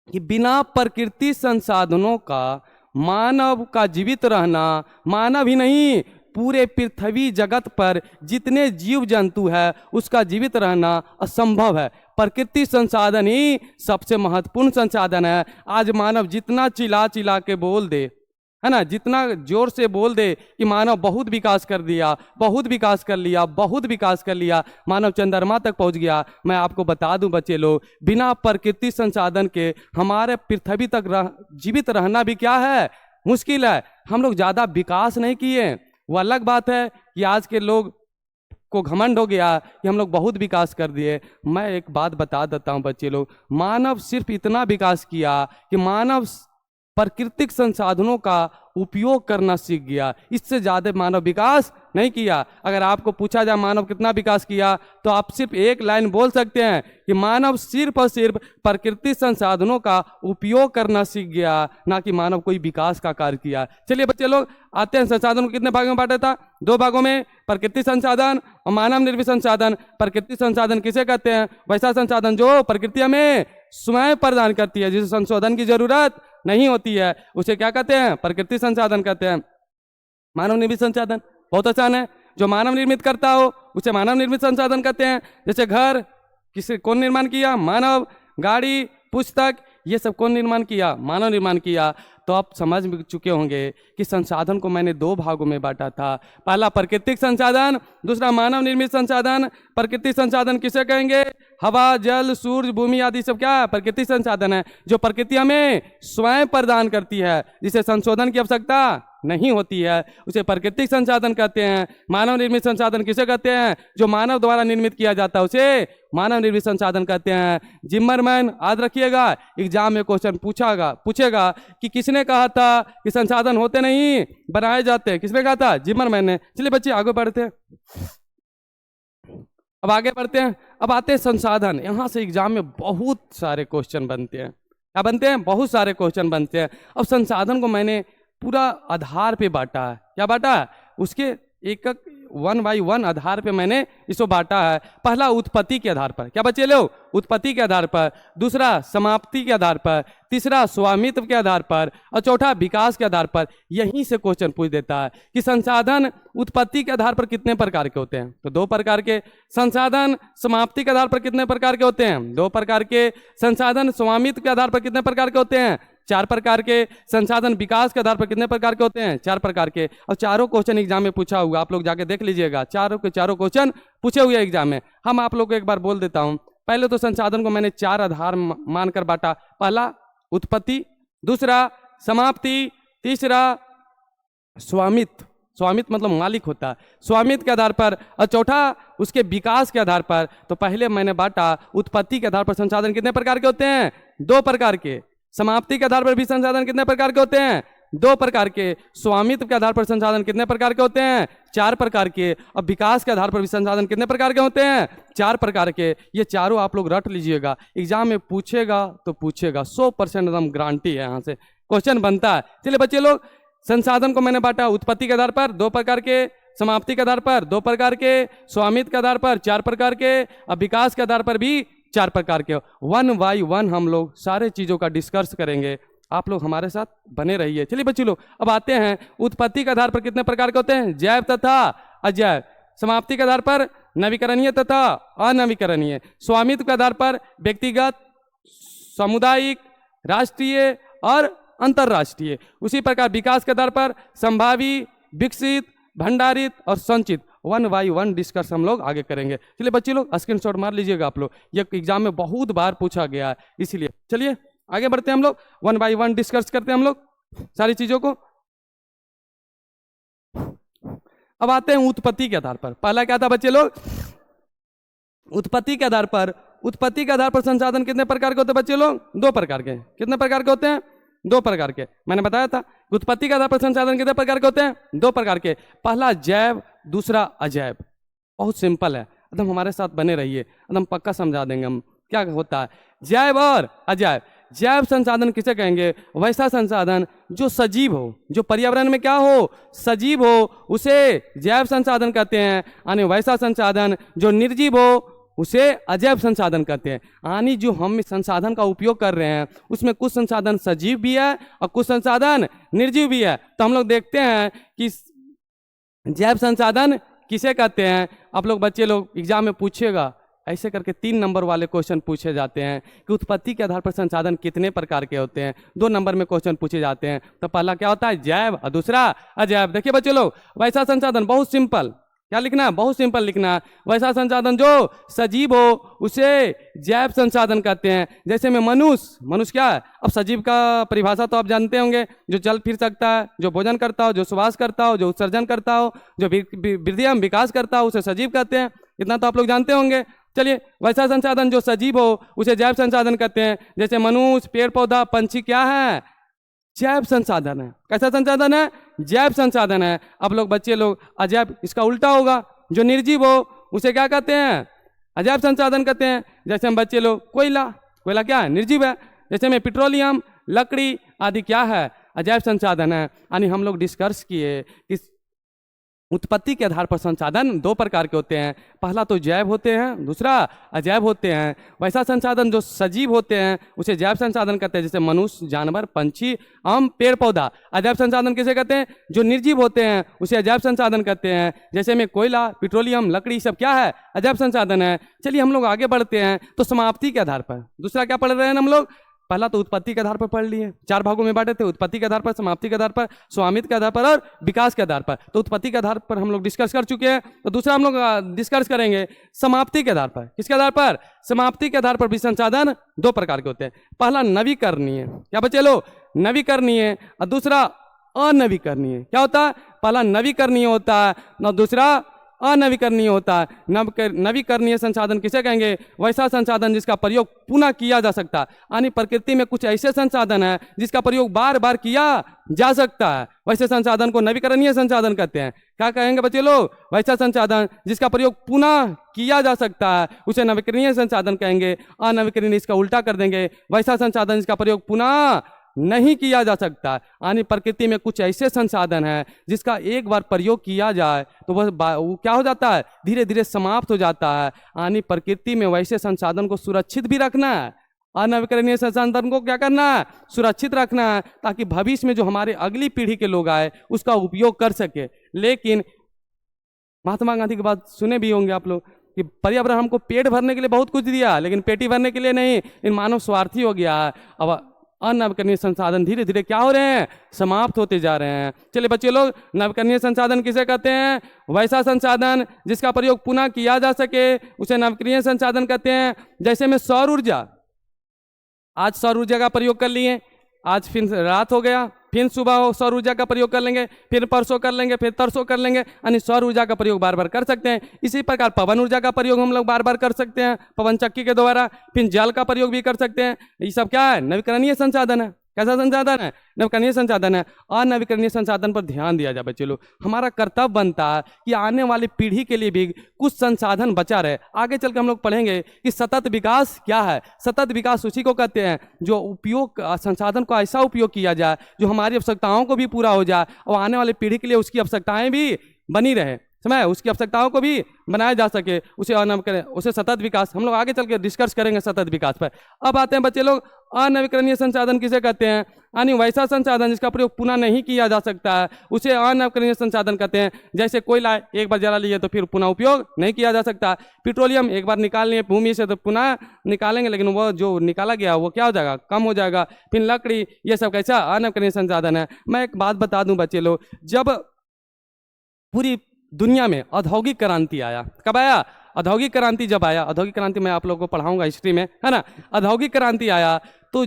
कि बिना प्रकृति संसाधनों का मानव का जीवित रहना, मानव ही नहीं पूरे पृथ्वी जगत पर जितने जीव जंतु है उसका जीवित रहना असंभव है। प्रकृति संसाधन ही सबसे महत्वपूर्ण संसाधन है। आज मानव जितना चिल्ला चिल्ला के बोल दे, है ना, जितना जोर से बोल दे कि मानव बहुत विकास कर दिया, बहुत विकास कर लिया, बहुत विकास कर लिया, मानव चंद्रमा तक पहुंच गया, मैं आपको बता दूं बच्चे लोग, बिना प्रकृति संसाधन के हमारे पृथ्वी तक जीवित रहना भी क्या है? मुश्किल है। हम लोग ज़्यादा विकास नहीं किए। वो अलग बात है कि आज के लोग को घमंड हो गया कि हम लोग बहुत विकास कर दिए। मैं एक बात बता देता हूं बच्चे लोग, मानव सिर्फ इतना विकास किया कि मानव प्राकृतिक संसाधनों का उपयोग करना सीख गया। इससे ज़्यादा मानव विकास नहीं किया। अगर आपको पूछा जाए मानव कितना विकास किया, तो आप सिर्फ एक लाइन बोल सकते हैं कि मानव सिर्फ और सिर्फ प्राकृतिक संसाधनों का उपयोग करना सीख गया, ना कि मानव कोई विकास का कार्य किया। चलिए बच्चे लोग आते हैं, संसाधन को कितने भागों में बांटा था? दो भागों में, प्राकृतिक संसाधन और मानव निर्मित संसाधन। प्राकृतिक संसाधन किसे कहते हैं? वैसा संसाधन जो प्रकृति हमें स्वयं प्रदान करती है, जिसे संशोधन की जरूरत नहीं होती है, उसे क्या कहते हैं? प्राकृतिक संसाधन कहते हैं। मानव निर्मित संसाधन बहुत आसान है, जो मानव निर्मित करता हो उसे मानव निर्मित संसाधन कहते हैं। जैसे घर कौन निर्माण किया? मानव। गाड़ी, पुस्तक, ये सब कौन निर्माण किया? मानव निर्माण किया। तो आप समझ चुके होंगे कि संसाधन को मैंने दो भागों में बांटा था, पहला प्राकृतिक संसाधन, दूसरा मानव निर्मित संसाधन। प्राकृतिक संसाधन किसे कहेंगे? हवा, जल, सूर्य, भूमि आदि सब क्या है? प्राकृतिक संसाधन है, जो प्रकृति हमें स्वयं प्रदान करती है, जिसे संशोधन की आवश्यकता नहीं होती है उसे प्राकृतिक संसाधन कहते हैं। मानव निर्मित संसाधन किसे कहते हैं? जो मानव द्वारा निर्मित किया जाता है उसे मानव निर्मित संसाधन कहते हैं। जिम्मरमैन, याद रखिएगा, एग्जाम में क्वेश्चन पूछेगा कि किसने कहा था कि संसाधन होते नहीं बनाए जाते? किसने कहा था? जिम्मरमैन ने। चलिए बच्चे आगे बढ़ते हैं, अब आगे बढ़ते हैं। अब आते हैं संसाधन। यहाँ से एग्जाम में बहुत सारे क्वेश्चन बनते हैं। क्या बनते हैं? बहुत सारे क्वेश्चन बनते हैं। अब संसाधन को मैंने पूरा आधार पे बांटा है। क्या बांटा है? उसके एक 1 बाई 1 आधार पे मैंने इसको बांटा है। पहला उत्पत्ति के आधार पर, क्या बच्चे लोग? उत्पत्ति के आधार पर। दूसरा समाप्ति के आधार पर। तीसरा स्वामित्व के आधार पर। और चौथा विकास के आधार पर। यहीं से क्वेश्चन पूछ देता है कि संसाधन उत्पत्ति के आधार पर कितने प्रकार के होते हैं? तो 2 प्रकार के। संसाधन समाप्ति के आधार पर कितने प्रकार के होते हैं? 2 प्रकार के। संसाधन स्वामित्व के आधार पर कितने प्रकार के होते हैं? 4 प्रकार के। संसाधन विकास के आधार पर कितने प्रकार के होते हैं? 4 प्रकार के। और चारों क्वेश्चन एग्जाम में पूछा हुआ, आप लोग जाके देख लीजिएगा, चारों के चारों क्वेश्चन पूछे हुए एग्जाम में। हम आप लोग को एक बार बोल देता हूं। पहले तो संसाधन को मैंने 4 आधार मानकर बांटा। पहला उत्पत्ति, दूसरा समाप्ति, तीसरा स्वामित्व। स्वामित्व मतलब मालिक होता है, स्वामित्व के आधार पर। और चौथा उसके विकास के आधार पर। तो पहले मैंने बांटा उत्पत्ति के आधार पर संसाधन कितने प्रकार के होते हैं? 2 प्रकार के। समाप्ति के आधार पर भी संसाधन कितने प्रकार के होते हैं? 2 प्रकार के। स्वामित्व के आधार पर संसाधन कितने प्रकार के होते हैं? 4 प्रकार के। और विकास के आधार पर भी संसाधन कितने प्रकार के होते हैं? 4 प्रकार के। ये चारों आप लोग रट लीजिएगा, एग्जाम में पूछेगा तो पूछेगा, 100% एकदम गारंटी है, यहाँ से क्वेश्चन बनता है। चलिए बच्चे लोग, संसाधन को मैंने बांटा उत्पत्ति के आधार पर 2 प्रकार के, समाप्ति के आधार पर 2 प्रकार के, स्वामित्व के आधार पर 4 प्रकार के, और विकास के आधार पर भी 4 प्रकार के। 1 बाई 1 हम लोग सारे चीजों का डिस्कस करेंगे, आप लोग हमारे साथ बने रहिए। चलिए बच्चे लोग, अब आते हैं उत्पत्ति के आधार पर कितने प्रकार के होते हैं? जैव तथा अजैव। समाप्ति के आधार पर नवीकरणीय तथा अनवीकरणीय। स्वामित्व के आधार पर व्यक्तिगत, सामुदायिक, राष्ट्रीय और अंतरराष्ट्रीय। उसी प्रकार विकास के आधार पर संभावी, विकसित, भंडारित और संचित। 1 बाई 1 डिस्कस हम लोग आगे करेंगे। चलिए बच्चे लोग स्क्रीनशॉट मार लीजिएगा आप लोग, ये एग्जाम में बहुत बार पूछा गया है इसीलिए। चलिए आगे बढ़ते हैं हम लोग, 1 बाई 1 डिस्कस करते हैं हम लोग सारी चीजों को। अब आते हैं उत्पत्ति के आधार पर। पहला क्या था बच्चे लोग? उत्पत्ति के आधार पर। उत्पत्ति के आधार पर संसाधन कितने प्रकार के होते हैं बच्चे लोग? 2 प्रकार के। कितने प्रकार के होते हैं? 2 प्रकार के। मैंने बताया था उत्पत्ति के आधार पर संसाधन कितने प्रकार के होते हैं? 2 प्रकार के। पहला जैव, दूसरा अजैव। बहुत सिंपल है, एकदम हमारे साथ बने रहिए, एकदम पक्का समझा देंगे हम क्या होता है जैव और अजैव। जैव संसाधन किसे कहेंगे? वैसा संसाधन जो सजीव हो, जो पर्यावरण में क्या हो? सजीव हो, उसे जैव संसाधन कहते हैं। यानी वैसा संसाधन जो निर्जीव हो उसे अजैव संसाधन कहते हैं। यानी जो हम इस संसाधन का उपयोग कर रहे हैं उसमें कुछ संसाधन सजीव भी है और कुछ संसाधन निर्जीव भी है। तो हम लोग देखते हैं कि जैव संसाधन किसे कहते हैं। आप लोग बच्चे लोग एग्जाम में पूछेगा, ऐसे करके 3 नंबर वाले क्वेश्चन पूछे जाते हैं कि उत्पत्ति के आधार पर संसाधन कितने प्रकार के होते हैं। 2 नंबर में क्वेश्चन पूछे जाते हैं। तो पहला क्या होता है? जैव, और दूसरा अजैव। देखिए बच्चे लोग, वैसा संसाधन बहुत सिंपल, क्या लिखना है? बहुत सिंपल लिखना है। वैसा संसाधन जो सजीव हो उसे जैव संसाधन कहते हैं। जैसे में मनुष्य क्या है? अब सजीव का परिभाषा तो आप जानते होंगे, जो चल फिर सकता है, जो भोजन करता हो, जो श्वास करता हो, जो उत्सर्जन करता हो, जो वृद्धि एवं विकास करता हो, उसे सजीव कहते हैं। इतना तो आप लोग जानते होंगे। चलिए, वैसा संसाधन जो सजीव हो उसे जैव संसाधन कहते हैं। जैसे मनुष्य, पेड़ पौधा, पंछी क्या है? जैव संसाधन है। कैसा संसाधन है? जैव संसाधन है। अब लोग बच्चे लोग, अजैव इसका उल्टा होगा, जो निर्जीव हो उसे क्या कहते हैं? अजैव संसाधन कहते हैं। जैसे हम बच्चे लोग, कोयला क्या है? निर्जीव है। जैसे में पेट्रोलियम, लकड़ी आदि क्या है? अजैव संसाधन है। यानी हम लोग डिस्कस किए कि उत्पत्ति के आधार पर संसाधन 2 प्रकार के होते हैं। पहला तो जैव होते हैं, दूसरा अजैव होते हैं। वैसा संसाधन जो सजीव होते हैं उसे जैव संसाधन कहते हैं। जैसे मनुष्य, जानवर, पंछी, आम, पेड़ पौधा। अजैव संसाधन किसे कहते हैं? जो निर्जीव होते हैं उसे अजैव संसाधन कहते हैं। जैसे में कोयला, पेट्रोलियम, लकड़ी सब क्या है? अजैव संसाधन है। चलिए हम लोग आगे बढ़ते हैं। तो समाप्ति के आधार पर दूसरा क्या पढ़ रहे हैं हम लोग? पहला तो उत्पत्ति के आधार पर पढ़ लिए, 4 भागों में बांटे थे, उत्पत्ति के आधार पर, समाप्ति के आधार पर, स्वामित्व के आधार पर और विकास के आधार पर। तो उत्पत्ति के आधार पर हम लोग डिस्कस कर चुके हैं। तो दूसरा हम लोग डिस्कस करेंगे समाप्ति के आधार पर। किसके आधार पर? समाप्ति के आधार पर भी संसाधन 2 प्रकार के होते हैं। पहला नवीकरणीय, क्या बच्चे लो? नवीकरणीय। और दूसरा अनवीकरणीय। क्या होता है? पहला नवीकरणीय होता है ना, दूसरा अनवीकरणीय होता है। नवीकरणीय संसाधन किसे कहेंगे? वैसा संसाधन जिसका प्रयोग पुनः किया जा सकता है। यानी प्रकृति में कुछ ऐसे संसाधन है जिसका प्रयोग बार बार किया जा सकता है, वैसे संसाधन को नवीकरणीय संसाधन कहते हैं। क्या कहेंगे बच्चे लोग? वैसा संसाधन जिसका प्रयोग पुनः किया जा सकता है उसे नवीकरणीय संसाधन कहेंगे। अनवीकरणीय इसका उल्टा कर देंगे, वैसा संसाधन जिसका प्रयोग पुनः नहीं किया जा सकता। यानी प्रकृति में कुछ ऐसे संसाधन हैं जिसका एक बार प्रयोग किया जाए तो वो क्या हो जाता है? धीरे धीरे समाप्त हो जाता है। यानी प्रकृति में वैसे संसाधन को सुरक्षित भी रखना है, अनवीकरणीय संसाधन को क्या करना है? सुरक्षित रखना है, ताकि भविष्य में जो हमारे अगली पीढ़ी के लोग आए उसका उपयोग कर सके। लेकिन महात्मा गांधी की बात सुने भी होंगे आप लोग कि पर्यावरण हमको पेट भरने के लिए बहुत कुछ दिया, लेकिन पेटी भरने के लिए नहीं। इन मानव स्वार्थी हो गया है। अब अनवीकरणीय संसाधन धीरे धीरे क्या हो रहे हैं? समाप्त होते जा रहे हैं। चलिए बच्चे लोग, नवीकरणीय संसाधन किसे कहते हैं? वैसा संसाधन जिसका प्रयोग पुनः किया जा सके उसे नवीकरणीय संसाधन कहते हैं। जैसे में सौर ऊर्जा, आज सौर ऊर्जा का प्रयोग कर लिए, आज फिर रात हो गया, फिर सुबह हो सौर ऊर्जा का प्रयोग कर लेंगे, फिर परसों कर लेंगे, फिर तरसों कर लेंगे। यानी सौर ऊर्जा का प्रयोग बार बार कर सकते हैं। इसी प्रकार पवन ऊर्जा का प्रयोग हम लोग बार बार कर सकते हैं पवन चक्की के द्वारा। फिर जल का प्रयोग भी कर सकते हैं। ये सब क्या है? नवीकरणीय संसाधन है। कैसा संसाधन है? नवीकरणीय संसाधन है। अनवीकरणीय संसाधन पर ध्यान दिया जाए बच्चे लोग। हमारा कर्तव्य बनता है कि आने वाली पीढ़ी के लिए भी कुछ संसाधन बचा रहे। आगे चल के हम लोग पढ़ेंगे कि सतत विकास क्या है। सतत विकास उसी को कहते हैं जो उपयोग संसाधन को ऐसा उपयोग किया जाए जो हमारी आवश्यकताओं को भी पूरा हो जाए और आने वाली पीढ़ी के लिए उसकी आवश्यकताएं भी बनी रहे, समय उसकी आवश्यकताओं को भी बनाया जा सके, उसे अनवीकरण, उसे सतत विकास। हम लोग आगे चल के डिस्कस करेंगे सतत विकास पर। अब आते हैं बच्चे लोग, अनवीकरणीय संसाधन किसे कहते हैं? यानी वैसा संसाधन जिसका प्रयोग पुनः नहीं किया जा सकता है उसे अनवीकरणीय संसाधन कहते हैं। जैसे कोयला एक बार जला लिए तो फिर पुनः उपयोग नहीं किया जा सकता। पेट्रोलियम एक बार निकाल लिए भूमि से तो पुनः निकालेंगे, लेकिन वो जो निकाला गया वो क्या हो जाएगा? कम हो जाएगा। फिर लकड़ी, ये सब कैसा अनवीकरणीय संसाधन है। मैं एक बात बता दूं बच्चे लोग, जब पूरी दुनिया में औद्योगिक क्रांति आया, कब आया? औद्योगिक क्रांति जब आया, औद्योगिक क्रांति मैं आप लोगों को पढ़ाऊंगा हिस्ट्री में, है ना। औद्योगिक क्रांति आया तो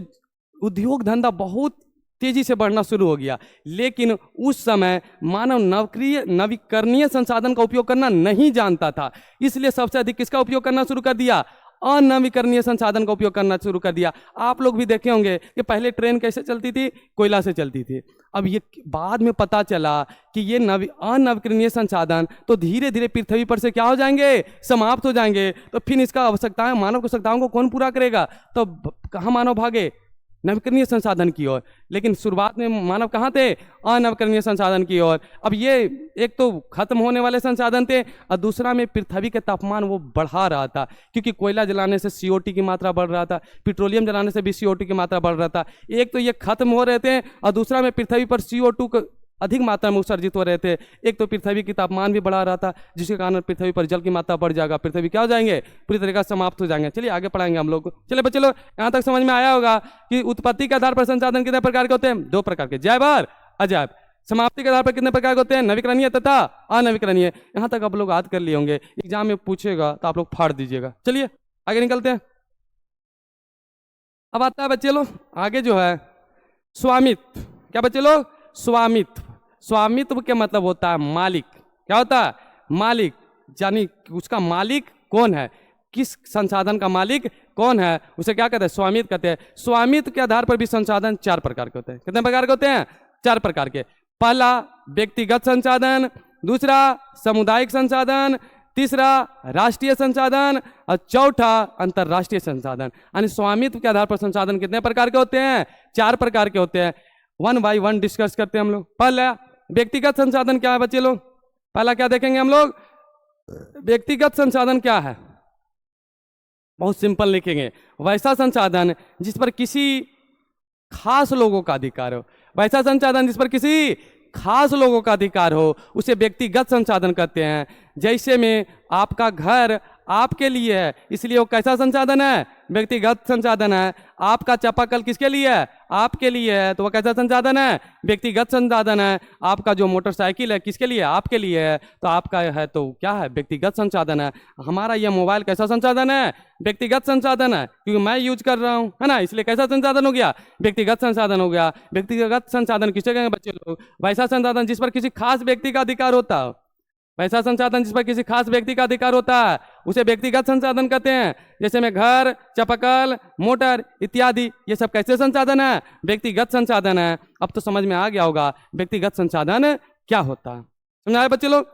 उद्योग धंधा बहुत तेजी से बढ़ना शुरू हो गया। लेकिन उस समय मानव नवीकरणीय संसाधन का उपयोग करना नहीं जानता था, इसलिए सबसे अधिक किसका उपयोग करना शुरू कर दिया? अनवीकरणीय संसाधन का उपयोग करना शुरू कर दिया। आप लोग भी देखे होंगे कि पहले ट्रेन कैसे चलती थी? कोयला से चलती थी। अब ये बाद में पता चला कि ये अनवीकरणीय संसाधन तो धीरे धीरे पृथ्वी पर से क्या हो जाएंगे? समाप्त हो जाएंगे। तो फिर इसका आवश्यकताएं, मानव आवश्यकताओं को कौन पूरा करेगा? तो कहाँ मानव भागे? नवीकरणीय संसाधन की ओर। लेकिन शुरुआत में मानव कहाँ थे? अनवीकरणीय संसाधन की ओर। अब ये एक तो खत्म होने वाले संसाधन थे और दूसरा में पृथ्वी के तापमान वो बढ़ा रहा था, क्योंकि कोयला जलाने से CO2 की मात्रा बढ़ रहा था, पेट्रोलियम जलाने से भी CO2 की मात्रा बढ़ रहा था। एक तो ये खत्म हो रहे थे और दूसरा में पृथ्वी पर CO2 अधिक मात्रा में उत्सर्जित हो रहे थे। एक तो पृथ्वी की तापमान भी बढ़ा रहा था, जिसके कारण पृथ्वी पर जल की मात्रा बढ़ जाएगा, पृथ्वी क्या हो जाएंगे? पूरी तरीके से समाप्त हो जाएंगे। चलिए आगे पढ़ाएंगे हम लोग। चलिए बच्चे लोग, यहाँ तक समझ में आया होगा कि उत्पत्ति के आधार पर संसाधन कितने प्रकार के होते हैं? 2 प्रकार के, जैव और अजैव। समाप्ति के आधार पर कितने प्रकार के होते हैं? नवीकरणीय तथा अनवीकरणीय। यहाँ तक आप लोग याद कर लिए होंगे, एग्जाम में पूछेगा तो आप लोग फाड़ दीजिएगा। चलिए आगे निकलते हैं। अब आता है बच्चे लोग आगे जो है स्वामित्व। क्या बच्चे लोग? स्वामित्व। स्वामित्व के मतलब होता है मालिक। क्या होता है? मालिक। यानी उसका मालिक कौन है, किस संसाधन का मालिक कौन है, उसे क्या कहते हैं? स्वामित्व कहते हैं। स्वामित्व के आधार पर भी संसाधन 4 प्रकार के होते हैं। कितने प्रकार के होते हैं? 4 प्रकार के। पहला व्यक्तिगत संसाधन, दूसरा सामुदायिक संसाधन, तीसरा राष्ट्रीय संसाधन और चौथा अंतरराष्ट्रीय संसाधन। यानी स्वामित्व के आधार पर संसाधन कितने प्रकार के होते हैं? 4 प्रकार के होते हैं। 1 बाय 1 डिस्कस करते हैं हम लोग। पहला व्यक्तिगत संसाधन क्या है बच्चे लोग? पहला क्या देखेंगे हम लोग? व्यक्तिगत संसाधन क्या है? बहुत सिंपल लिखेंगे, वैसा संसाधन जिस पर किसी खास लोगों का अधिकार हो। वैसा संसाधन जिस पर किसी खास लोगों का अधिकार हो उसे व्यक्तिगत संसाधन कहते हैं। जैसे में आपका घर आपके लिए है, इसलिए वो कैसा संसाधन है? व्यक्तिगत संसाधन है। आपका चापाकल किसके लिए है? आपके लिए है, तो वह कैसा संसाधन है? व्यक्तिगत संसाधन है। आपका जो मोटरसाइकिल है किसके लिए? आपके लिए है, तो आपका है तो क्या है? व्यक्तिगत संसाधन है। हमारा यह मोबाइल कैसा संसाधन है? व्यक्तिगत संसाधन है, क्योंकि मैं यूज कर रहा हूँ, है ना, इसलिए कैसा संसाधन हो गया? व्यक्तिगत संसाधन हो गया। व्यक्तिगत संसाधन किसे कहेंगे बच्चे लोग? वैसा संसाधन जिस पर किसी खास व्यक्ति का अधिकार होता हो। वैसा संसाधन जिस पर किसी खास व्यक्ति का अधिकार होता है उसे व्यक्तिगत संसाधन कहते हैं। जैसे में घर, चापाकल, मोटर इत्यादि, ये सब कैसे संसाधन है? व्यक्तिगत संसाधन है। अब तो समझ में आ गया होगा व्यक्तिगत संसाधन क्या होता है। समझ आए बच्चे लोग?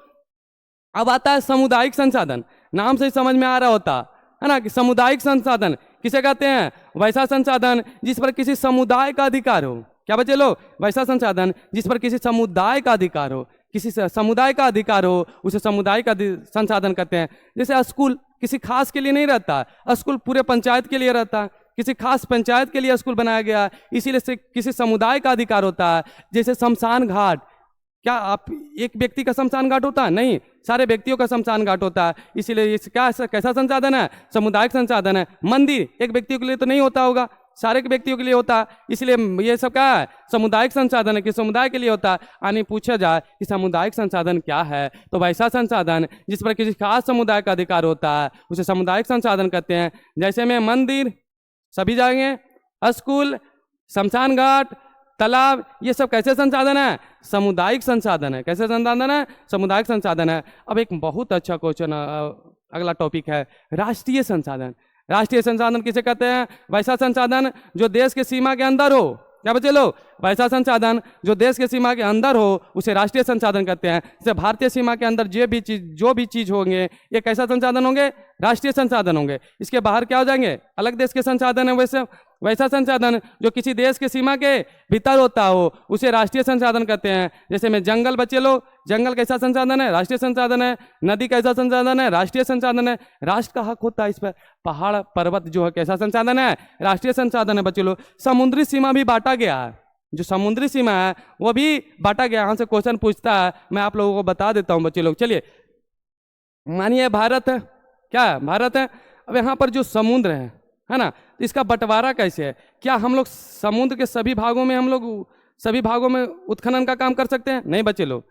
अब आता है सामुदायिक संसाधन। नाम से ही समझ में आ रहा होता है ना कि सामुदायिक संसाधन किसे कहते हैं? वैसा संसाधन जिस पर किसी समुदाय का अधिकार हो। क्या बच्चे लोग? वैसा संसाधन जिस पर किसी समुदाय का अधिकार हो। किसी समुदाय का अधिकार हो उसे समुदाय का संसाधन कहते हैं। जैसे स्कूल किसी खास के लिए नहीं रहता, स्कूल पूरे पंचायत के लिए रहता है। किसी खास पंचायत के लिए स्कूल बनाया गया, इसीलिए से किसी समुदाय का अधिकार होता है। जैसे शमशान घाट, क्या आप एक व्यक्ति का शमशान घाट होता है? नहीं, सारे व्यक्तियों का शमशान घाट होता है। इसीलिए ये क्या कैसा संसाधन है? सामुदायिक संसाधन है। मंदिर एक व्यक्ति के लिए तो नहीं होता होगा, सारे के व्यक्तियों के लिए होता है, इसलिए ये सब क्या है? सामुदायिक संसाधन है कि समुदाय के लिए होता है। यानी पूछा जाए कि सामुदायिक संसाधन क्या है, तो वैसा संसाधन जिस पर किसी खास समुदाय का अधिकार होता है उसे सामुदायिक संसाधन कहते हैं। जैसे में मंदिर सभी जगह, स्कूल, शमशान घाट, तालाब, ये सब कैसे संसाधन है? सामुदायिक संसाधन है। कैसे संसाधन है? सामुदायिक संसाधन है। अब एक बहुत अच्छा क्वेश्चन अगला टॉपिक है राष्ट्रीय संसाधन। राष्ट्रीय संसाधन किसे कहते हैं? वैसा संसाधन जो देश के सीमा के अंदर हो। क्या बच्चे लोग? वैसा संसाधन जो देश के सीमा के अंदर हो उसे राष्ट्रीय संसाधन कहते हैं। जैसे भारतीय सीमा के अंदर जो भी चीज होंगे ये कैसा संसाधन होंगे? राष्ट्रीय संसाधन होंगे। इसके बाहर क्या हो जाएंगे? अलग देश के संसाधन है। वैसा संसाधन जो किसी देश के सीमा के भीतर होता हो उसे राष्ट्रीय संसाधन कहते हैं। जैसे में जंगल, बच्चे लोग, जंगल कैसा संसाधन है? राष्ट्रीय संसाधन है। नदी कैसा संसाधन है? राष्ट्रीय संसाधन है। राष्ट्र का हक होता है इस पर। पहाड़ पर्वत जो है कैसा संसाधन है? राष्ट्रीय संसाधन है बच्चे लोग। समुद्री सीमा भी बांटा गया है। जो समुद्री सीमा है वो भी बांटा गया। यहाँ से क्वेश्चन पूछता है, मैं आप लोगों को बता देता हूँ बच्चे लोग। चलिए, मानिए भारत है, क्या है? भारत है। अब यहाँ पर जो समुद्र है ना, तो इसका बंटवारा कैसे है? क्या हम लोग समुद्र के सभी भागों में उत्खनन का काम कर सकते हैं? नहीं बच्चे लोग,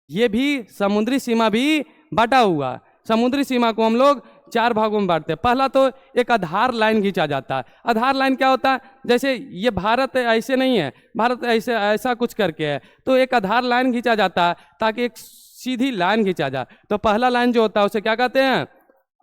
ये भी समुद्री सीमा भी बांटा हुआ है। समुद्री सीमा को हम लोग 4 भागों में बांटते हैं। पहला तो एक आधार लाइन खींचा जाता है। आधार लाइन क्या होता है? जैसे ये भारत ऐसे नहीं है, भारत ऐसा कुछ करके है, तो एक आधार लाइन खींचा जाता है ताकि एक सीधी लाइन खींचा जाए। तो पहला लाइन जो होता है उसे क्या कहते हैं?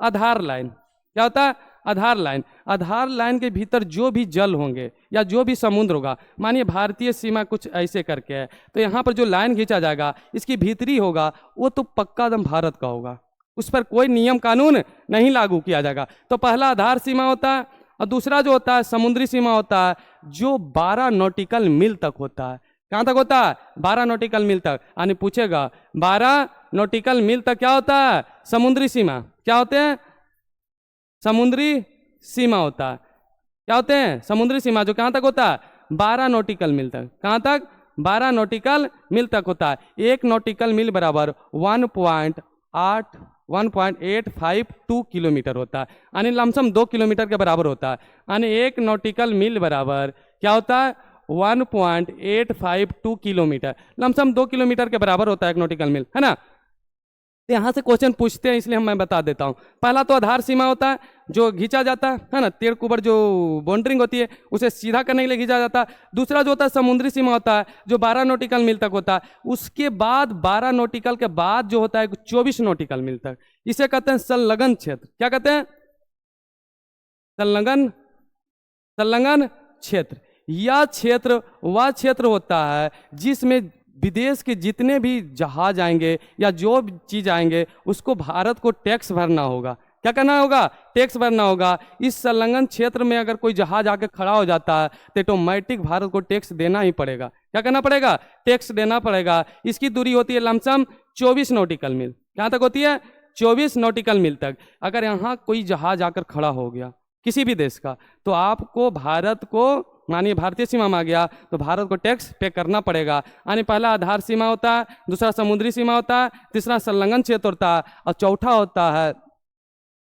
आधार लाइन। क्या होता है? आधार लाइन। आधार लाइन के भीतर जो भी जल होंगे या जो भी समुद्र होगा, मानिए भारतीय सीमा कुछ ऐसे करके है, तो यहाँ पर जो लाइन खींचा जाएगा इसकी भीतरी होगा वो तो पक्का दम भारत का होगा, उस पर कोई नियम कानून नहीं लागू किया जाएगा। तो पहला आधार सीमा होता है, और दूसरा जो होता है समुद्री सीमा होता है, जो 12 नॉटिकल मील तक होता है। कहाँ तक होता है? 12 नॉटिकल मील तक। यानी पूछेगा 12 नॉटिकल मील तक क्या होता है? समुद्री सीमा। क्या होते हैं? समुद्री सीमा होता है। क्या होते हैं? समुद्री सीमा, जो कहाँ तक होता है? 12 नॉटिकल मील तक। कहाँ तक? 12 नॉटिकल मील तक होता है। 1 नॉटिकल मील बराबर 1.852 किलोमीटर होता है, यानी लमसम 2 किलोमीटर के बराबर होता है। यानी 1 नॉटिकल मील बराबर क्या होता है? 1.852 किलोमीटर, लमसम 2 किलोमीटर के बराबर होता है 1 नॉटिकल मील, है ना। तो यहाँ से क्वेश्चन पूछते हैं, इसलिए मैं बता देता हूँ। पहला तो आधार सीमा होता है जो खींचा जाता है ना, टेढ़ कुबड़ जो बाउंड्रिंग होती है उसे सीधा करने के लिए खींचा जाता है। दूसरा जो होता है समुद्री सीमा होता है जो 12 नॉटिकल मील तक होता है। उसके बाद 12 नॉटिकल के बाद जो होता है 24 नॉटिकल मील तक, इसे कहते हैं संलग्न क्षेत्र। क्या कहते हैं? संलग्न क्षेत्र। यह क्षेत्र वह क्षेत्र होता है जिसमें विदेश के जितने भी जहाज आएंगे या जो भी चीज आएंगे उसको भारत को टैक्स भरना होगा। क्या करना होगा? टैक्स भरना होगा। इस संलग्न क्षेत्र में अगर कोई जहाज आके खड़ा हो जाता है तो ऑटोमेटिक भारत को टैक्स देना ही पड़ेगा। क्या करना पड़ेगा? टैक्स देना पड़ेगा। इसकी दूरी होती है लमसम 24 नॉटिकल मील। कहाँ तक होती है? 24 नॉटिकल मील तक। अगर यहाँ कोई जहाज आकर खड़ा हो गया किसी भी देश का, तो आपको भारत को, मानिए भारतीय सीमा में आ गया तो भारत को टैक्स पे करना पड़ेगा। यानी पहला आधार सीमा होता है, दूसरा समुद्री सीमा होता है, तीसरा संलग्न क्षेत्र होता है, और चौथा होता है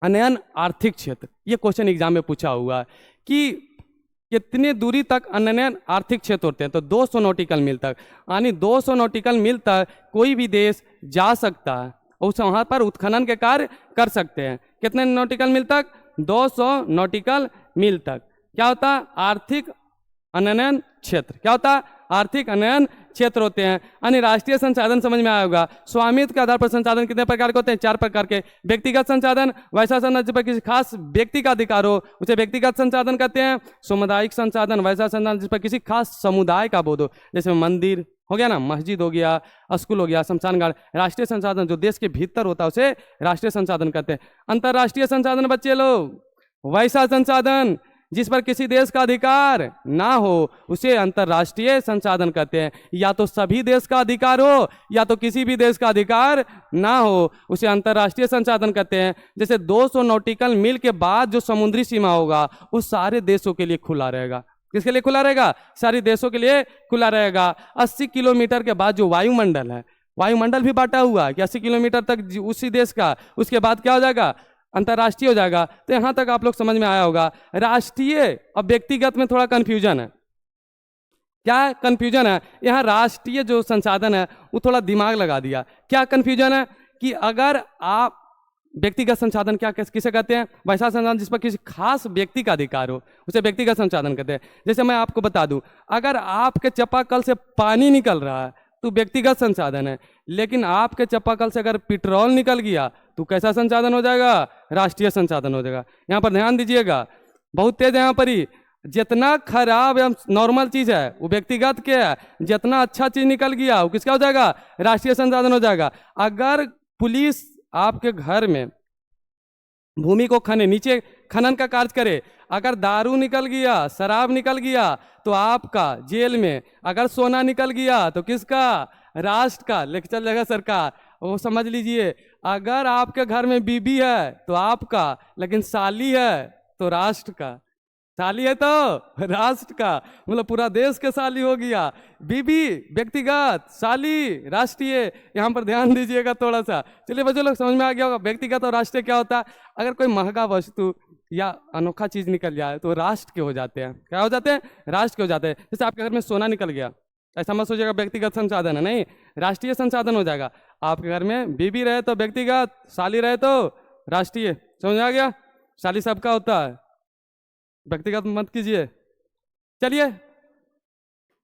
अनयन आर्थिक क्षेत्र, ये क्वेश्चन एग्जाम में पूछा हुआ है कि कितने दूरी तक अनयन आर्थिक क्षेत्र होते हैं, तो 200 नॉटिकल मील तक, यानी 200 नॉटिकल मील तक कोई भी देश जा सकता है और उस वहाँ पर उत्खनन के कार्य कर सकते हैं। कितने नॉटिकल मील तक? 200 नॉटिकल मील तक। क्या होता है? आर्थिक अनयन क्षेत्र। क्या होता है? आर्थिक अनयन क्षेत्र होते हैं। यानी राष्ट्रीय संसाधन समझ में आया होगा। स्वामित्व के आधार पर संसाधन कितने प्रकार के होते हैं? 4 प्रकार के। व्यक्तिगत संसाधन, वैसा संसाधन जिस पर किसी खास व्यक्ति का अधिकार हो उसे व्यक्तिगत संसाधन कहते हैं। सामुदायिक संसाधन, वैसा संसाधन जिस पर किसी खास समुदाय का बोध हो, जैसे मंदिर हो गया ना, मस्जिद हो गया, स्कूल हो गया, शमशान घाट। राष्ट्रीय संसाधन जो देश के भीतर होता है उसे राष्ट्रीय संसाधन कहते हैं। अंतर्राष्ट्रीय संसाधन बच्चे लोग, वैसा संसाधन जिस पर किसी देश का अधिकार ना हो उसे अंतर्राष्ट्रीय संसाधन कहते हैं। या तो सभी देश का अधिकार हो या तो किसी भी देश का अधिकार ना हो उसे अंतर्राष्ट्रीय संसाधन कहते हैं। जैसे 200 नॉटिकल मील के बाद जो समुद्री सीमा होगा वो सारे देशों के लिए खुला रहेगा। किसके लिए खुला रहेगा? सारे देशों के लिए खुला रहेगा। 80 किलोमीटर के बाद जो वायुमंडल है, वायुमंडल भी बांटा हुआ है कि 80 किलोमीटर तक उसी देश का, उसके बाद क्या हो जाएगा? अंतर्राष्ट्रीय हो जाएगा। तो यहाँ तक आप लोग समझ में आया होगा। राष्ट्रीय और व्यक्तिगत में थोड़ा कंफ्यूजन है। क्या है? कंफ्यूजन है। यहाँ राष्ट्रीय जो संसाधन है वो थोड़ा दिमाग लगा दिया। क्या कंफ्यूजन है कि अगर आप व्यक्तिगत संसाधन क्या किसे कहते हैं? वैसा संसाधन जिस पर किसी खास व्यक्ति का अधिकार हो उसे व्यक्तिगत संसाधन कहते हैं। जैसे मैं आपको बता दूं, अगर आपके चापाकल से पानी निकल रहा है तो व्यक्तिगत संसाधन है, लेकिन आपके चापाकल से अगर पेट्रोल निकल गया तो कैसा संसाधन हो जाएगा? राष्ट्रीय संसाधन हो जाएगा। यहाँ पर ध्यान दीजिएगा, बहुत तेज है यहाँ पर ही। जितना खराब या नॉर्मल चीज है वो व्यक्तिगत के है, जितना अच्छा चीज निकल गया वो किसका हो जाएगा? राष्ट्रीय संसाधन हो जाएगा। अगर पुलिस आपके घर में भूमि को नीचे खनन का कार्य करे, अगर दारू निकल गया, शराब निकल गया तो आपका जेल में, अगर सोना निकल गया तो किसका? राष्ट्र का, लेके चल जाएगा सरकार। वो समझ लीजिए, अगर आपके घर में बीबी है तो आपका, लेकिन साली है तो राष्ट्र का। साली है तो राष्ट्र का, मतलब पूरा देश के साली हो गया। बीबी व्यक्तिगत, साली राष्ट्रीय। यहाँ पर ध्यान दीजिएगा थोड़ा सा। चलिए बच्चों लोग समझ में आ गया होगा व्यक्तिगत और राष्ट्रीय क्या होता है। अगर कोई महंगा वस्तु या अनोखा चीज निकल जाए तो राष्ट्र के हो जाते हैं। क्या हो जाते हैं? राष्ट्र के हो जाते हैं। जैसे आपके घर में सोना निकल गया, ऐसा मत सोचिएगा व्यक्तिगत संसाधन है, नहीं, राष्ट्रीय संसाधन हो जाएगा। आपके घर में बीबी रहे तो व्यक्तिगत, साली रहे तो राष्ट्रीय। समझ आ गया? साली सबका होता है, व्यक्तिगत मत कीजिए। चलिए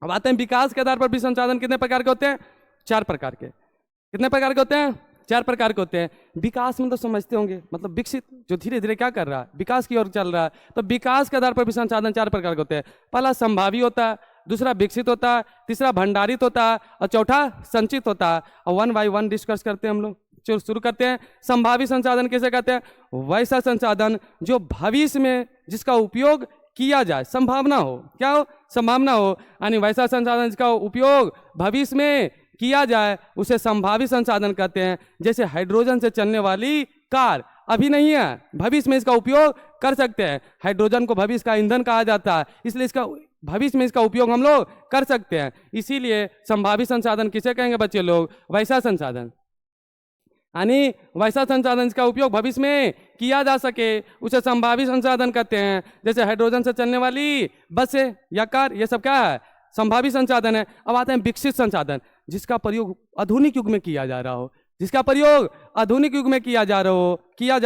अब आते हैं विकास के आधार पर भी संसाधन कितने प्रकार के होते हैं? 4 प्रकार के। कितने प्रकार के होते हैं? 4 प्रकार के होते हैं। विकास में तो समझते होंगे, मतलब विकसित, जो धीरे धीरे क्या कर रहा है? विकास की ओर चल रहा है। तो विकास के आधार पर भी संसाधन 4 प्रकार के होते हैं। पहला संभावी होता है, दूसरा विकसित होता है, तीसरा भंडारित होता है और चौथा संचित होता है। और 1 बाय 1 डिस्कस करते हैं हम लोग। चलो शुरू करते हैं। संभावी संसाधन किसे कहते हैं? वैसा संसाधन जो भविष्य में जिसका उपयोग किया जाए, संभावना हो। क्या हो? संभावना हो। यानी वैसा संसाधन जिसका उपयोग भविष्य में किया जाए उसे संभावी संसाधन कहते हैं। जैसे हाइड्रोजन से चलने वाली कार अभी नहीं है, भविष्य में इसका उपयोग कर सकते हैं। हाइड्रोजन को भविष्य का ईंधन कहा जाता है, इसलिए इसका भविष्य में इसका उपयोग हम लोग कर सकते हैं। इसीलिए संभावी संसाधन किसे कहेंगे बच्चे लोग? वैसा संसाधन। यानी वैसा संसाधन जिसका उपयोग भविष्य में किया जा सके उसे संभावी संसाधन कहते हैं। जैसे हाइड्रोजन से चलने वाली बसें या कार, ये सब क्या है? संभावी संसाधन है। अब आते हैं विकसित संसाधन, जिसका प्रयोग आधुनिक युग में किया जा रहा हो। जिसका प्रयोग आधुनिक युग में किया जा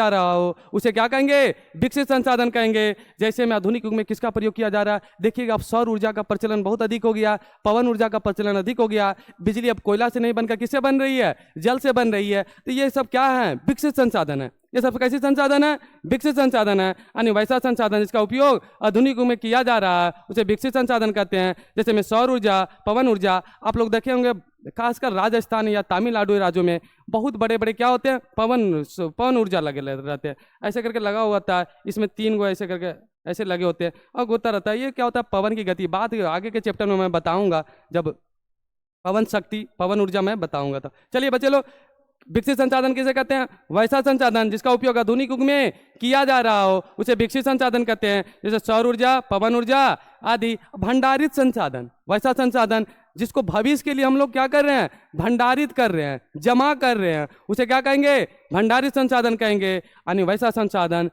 रहा हो उसे क्या कहेंगे? विकसित संसाधन कहेंगे। जैसे में आधुनिक युग में किसका प्रयोग किया जा रहा है? देखिएगा, अब सौर ऊर्जा का प्रचलन बहुत अधिक हो गया, पवन ऊर्जा का प्रचलन अधिक हो गया। बिजली अब कोयला से नहीं बनकर किससे बन रही है? जल से बन रही है। तो ये सब क्या है? विकसित संसाधन है। ये सब कैसी संसाधन है? विकसित संसाधन है। यानी वैसा संसाधन जिसका उपयोग आधुनिक युग में किया जा रहा है उसे विकसित संसाधन कहते हैं। जैसे में सौर ऊर्जा, पवन ऊर्जा, आप लोग देखे होंगे खासकर राजस्थान या तमिलनाडु राज्यों में बहुत बड़े बड़े क्या होते हैं? पवन ऊर्जा लगे रहते हैं। ऐसे करके लगा हुआ था, इसमें 3 गो ऐसे करके ऐसे लगे होते हैं और होता रहता है। ये क्या होता है? पवन की गति। बात आगे के चैप्टर में मैं बताऊंगा, जब पवन शक्ति, पवन ऊर्जा मैं बताऊंगा। तो चलिए बच्चे लोग, विकसित संसाधन किसे कहते हैं? वैसा संसाधन जिसका उपयोग आधुनिक युग में किया जा रहा हो उसे विकसित संसाधन कहते हैं। जैसे सौर ऊर्जा, पवन ऊर्जा आदि। भंडारित संसाधन, वैसा संसाधन जिसको भविष्य के लिए हम लोग क्या कर रहे हैं, भंडारित कर रहे हैं, जमा कर रहे हैं, उसे क्या कहेंगे, भंडारित संसाधन कहेंगे। यानी वैसा संसाधन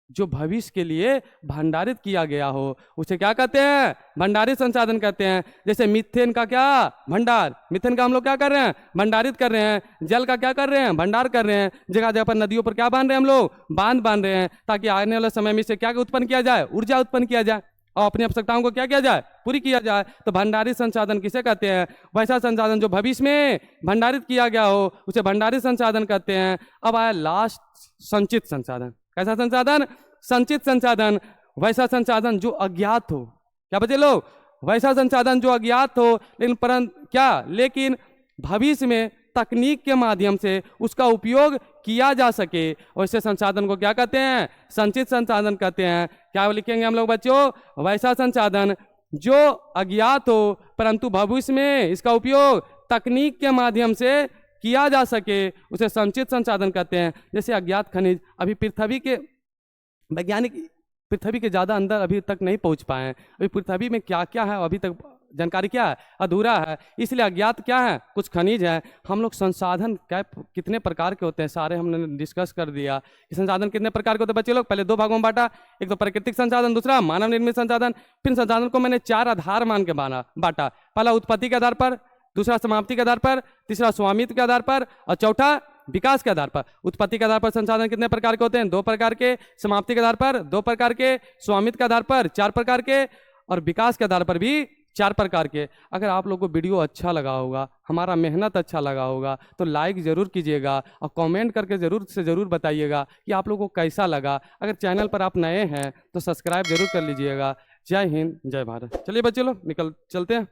जो भविष्य के लिए भंडारित किया गया हो उसे क्या कहते हैं, भंडारित संसाधन कहते हैं। जैसे मीथेन का क्या भंडार, मीथेन का हम लोग क्या कर रहे हैं, भंडारित कर रहे हैं। जल का क्या कर रहे हैं, भंडार कर रहे हैं। जगह जगह पर नदियों पर क्या बांध रहे हैं हम लोग, बांध बांध रहे हैं, ताकि आने वाले समय में इसे क्या उत्पन्न किया जाए, ऊर्जा उत्पन्न किया जाए और अपनी आवश्यकताओं को क्या किया जाए, पूरी किया जाए। तो भंडारित संसाधन किसे कहते हैं, वैसा संसाधन जो भविष्य में भंडारित किया गया हो उसे भंडारित संसाधन कहते हैं। अब आया लास्ट, संचित संसाधन। कैसा संसाधन, संचित संसाधन, वैसा संसाधन जो अज्ञात हो। क्या बचे लोग, वैसा संसाधन जो अज्ञात हो लेकिन भविष्य में तकनीक के माध्यम से उसका उपयोग किया जा सके, वैसे संसाधन को क्या कहते हैं, संचित संसाधन कहते हैं। क्या लिखेंगे हम लोग बच्चों, वैसा संसाधन जो अज्ञात हो परंतु भविष्य में इसका उपयोग तकनीक के माध्यम से किया जा सके, उसे संचित संसाधन कहते हैं। जैसे अज्ञात खनिज, अभी पृथ्वी के वैज्ञानिक पृथ्वी के ज़्यादा अंदर अभी तक नहीं पहुंच पाए हैं। अभी पृथ्वी में क्या क्या है अभी तक जानकारी क्या है, अधूरा है, इसलिए अज्ञात क्या है, कुछ खनिज है। हम लोग संसाधन क्या कितने प्रकार के होते हैं सारे हमने डिस्कस कर दिया कि संसाधन कितने प्रकार के होते हैं बच्चे लोग। पहले दो भागों में बांटा, एक तो प्राकृतिक संसाधन, दूसरा मानव निर्मित संसाधन। फिर संसाधन को मैंने 4 आधार मान के बांटा, पहला उत्पत्ति के आधार पर, दूसरा समाप्ति के आधार पर, तीसरा स्वामित्व के आधार पर और चौथा विकास के आधार पर। उत्पत्ति के आधार पर संसाधन कितने प्रकार के होते हैं, 2 प्रकार के। समाप्ति के आधार पर 2 प्रकार के। स्वामित्व के आधार पर 4 प्रकार के और विकास के आधार पर भी 4 प्रकार के। अगर आप लोगों को वीडियो अच्छा लगा होगा, हमारा मेहनत अच्छा लगा होगा तो लाइक ज़रूर कीजिएगा और कमेंट करके ज़रूर से ज़रूर बताइएगा कि आप लोगों को कैसा लगा। अगर चैनल पर आप नए हैं तो सब्सक्राइब जरूर कर लीजिएगा। जय हिंद, जय भारत। चलिए बच्चे लोग चलते हैं।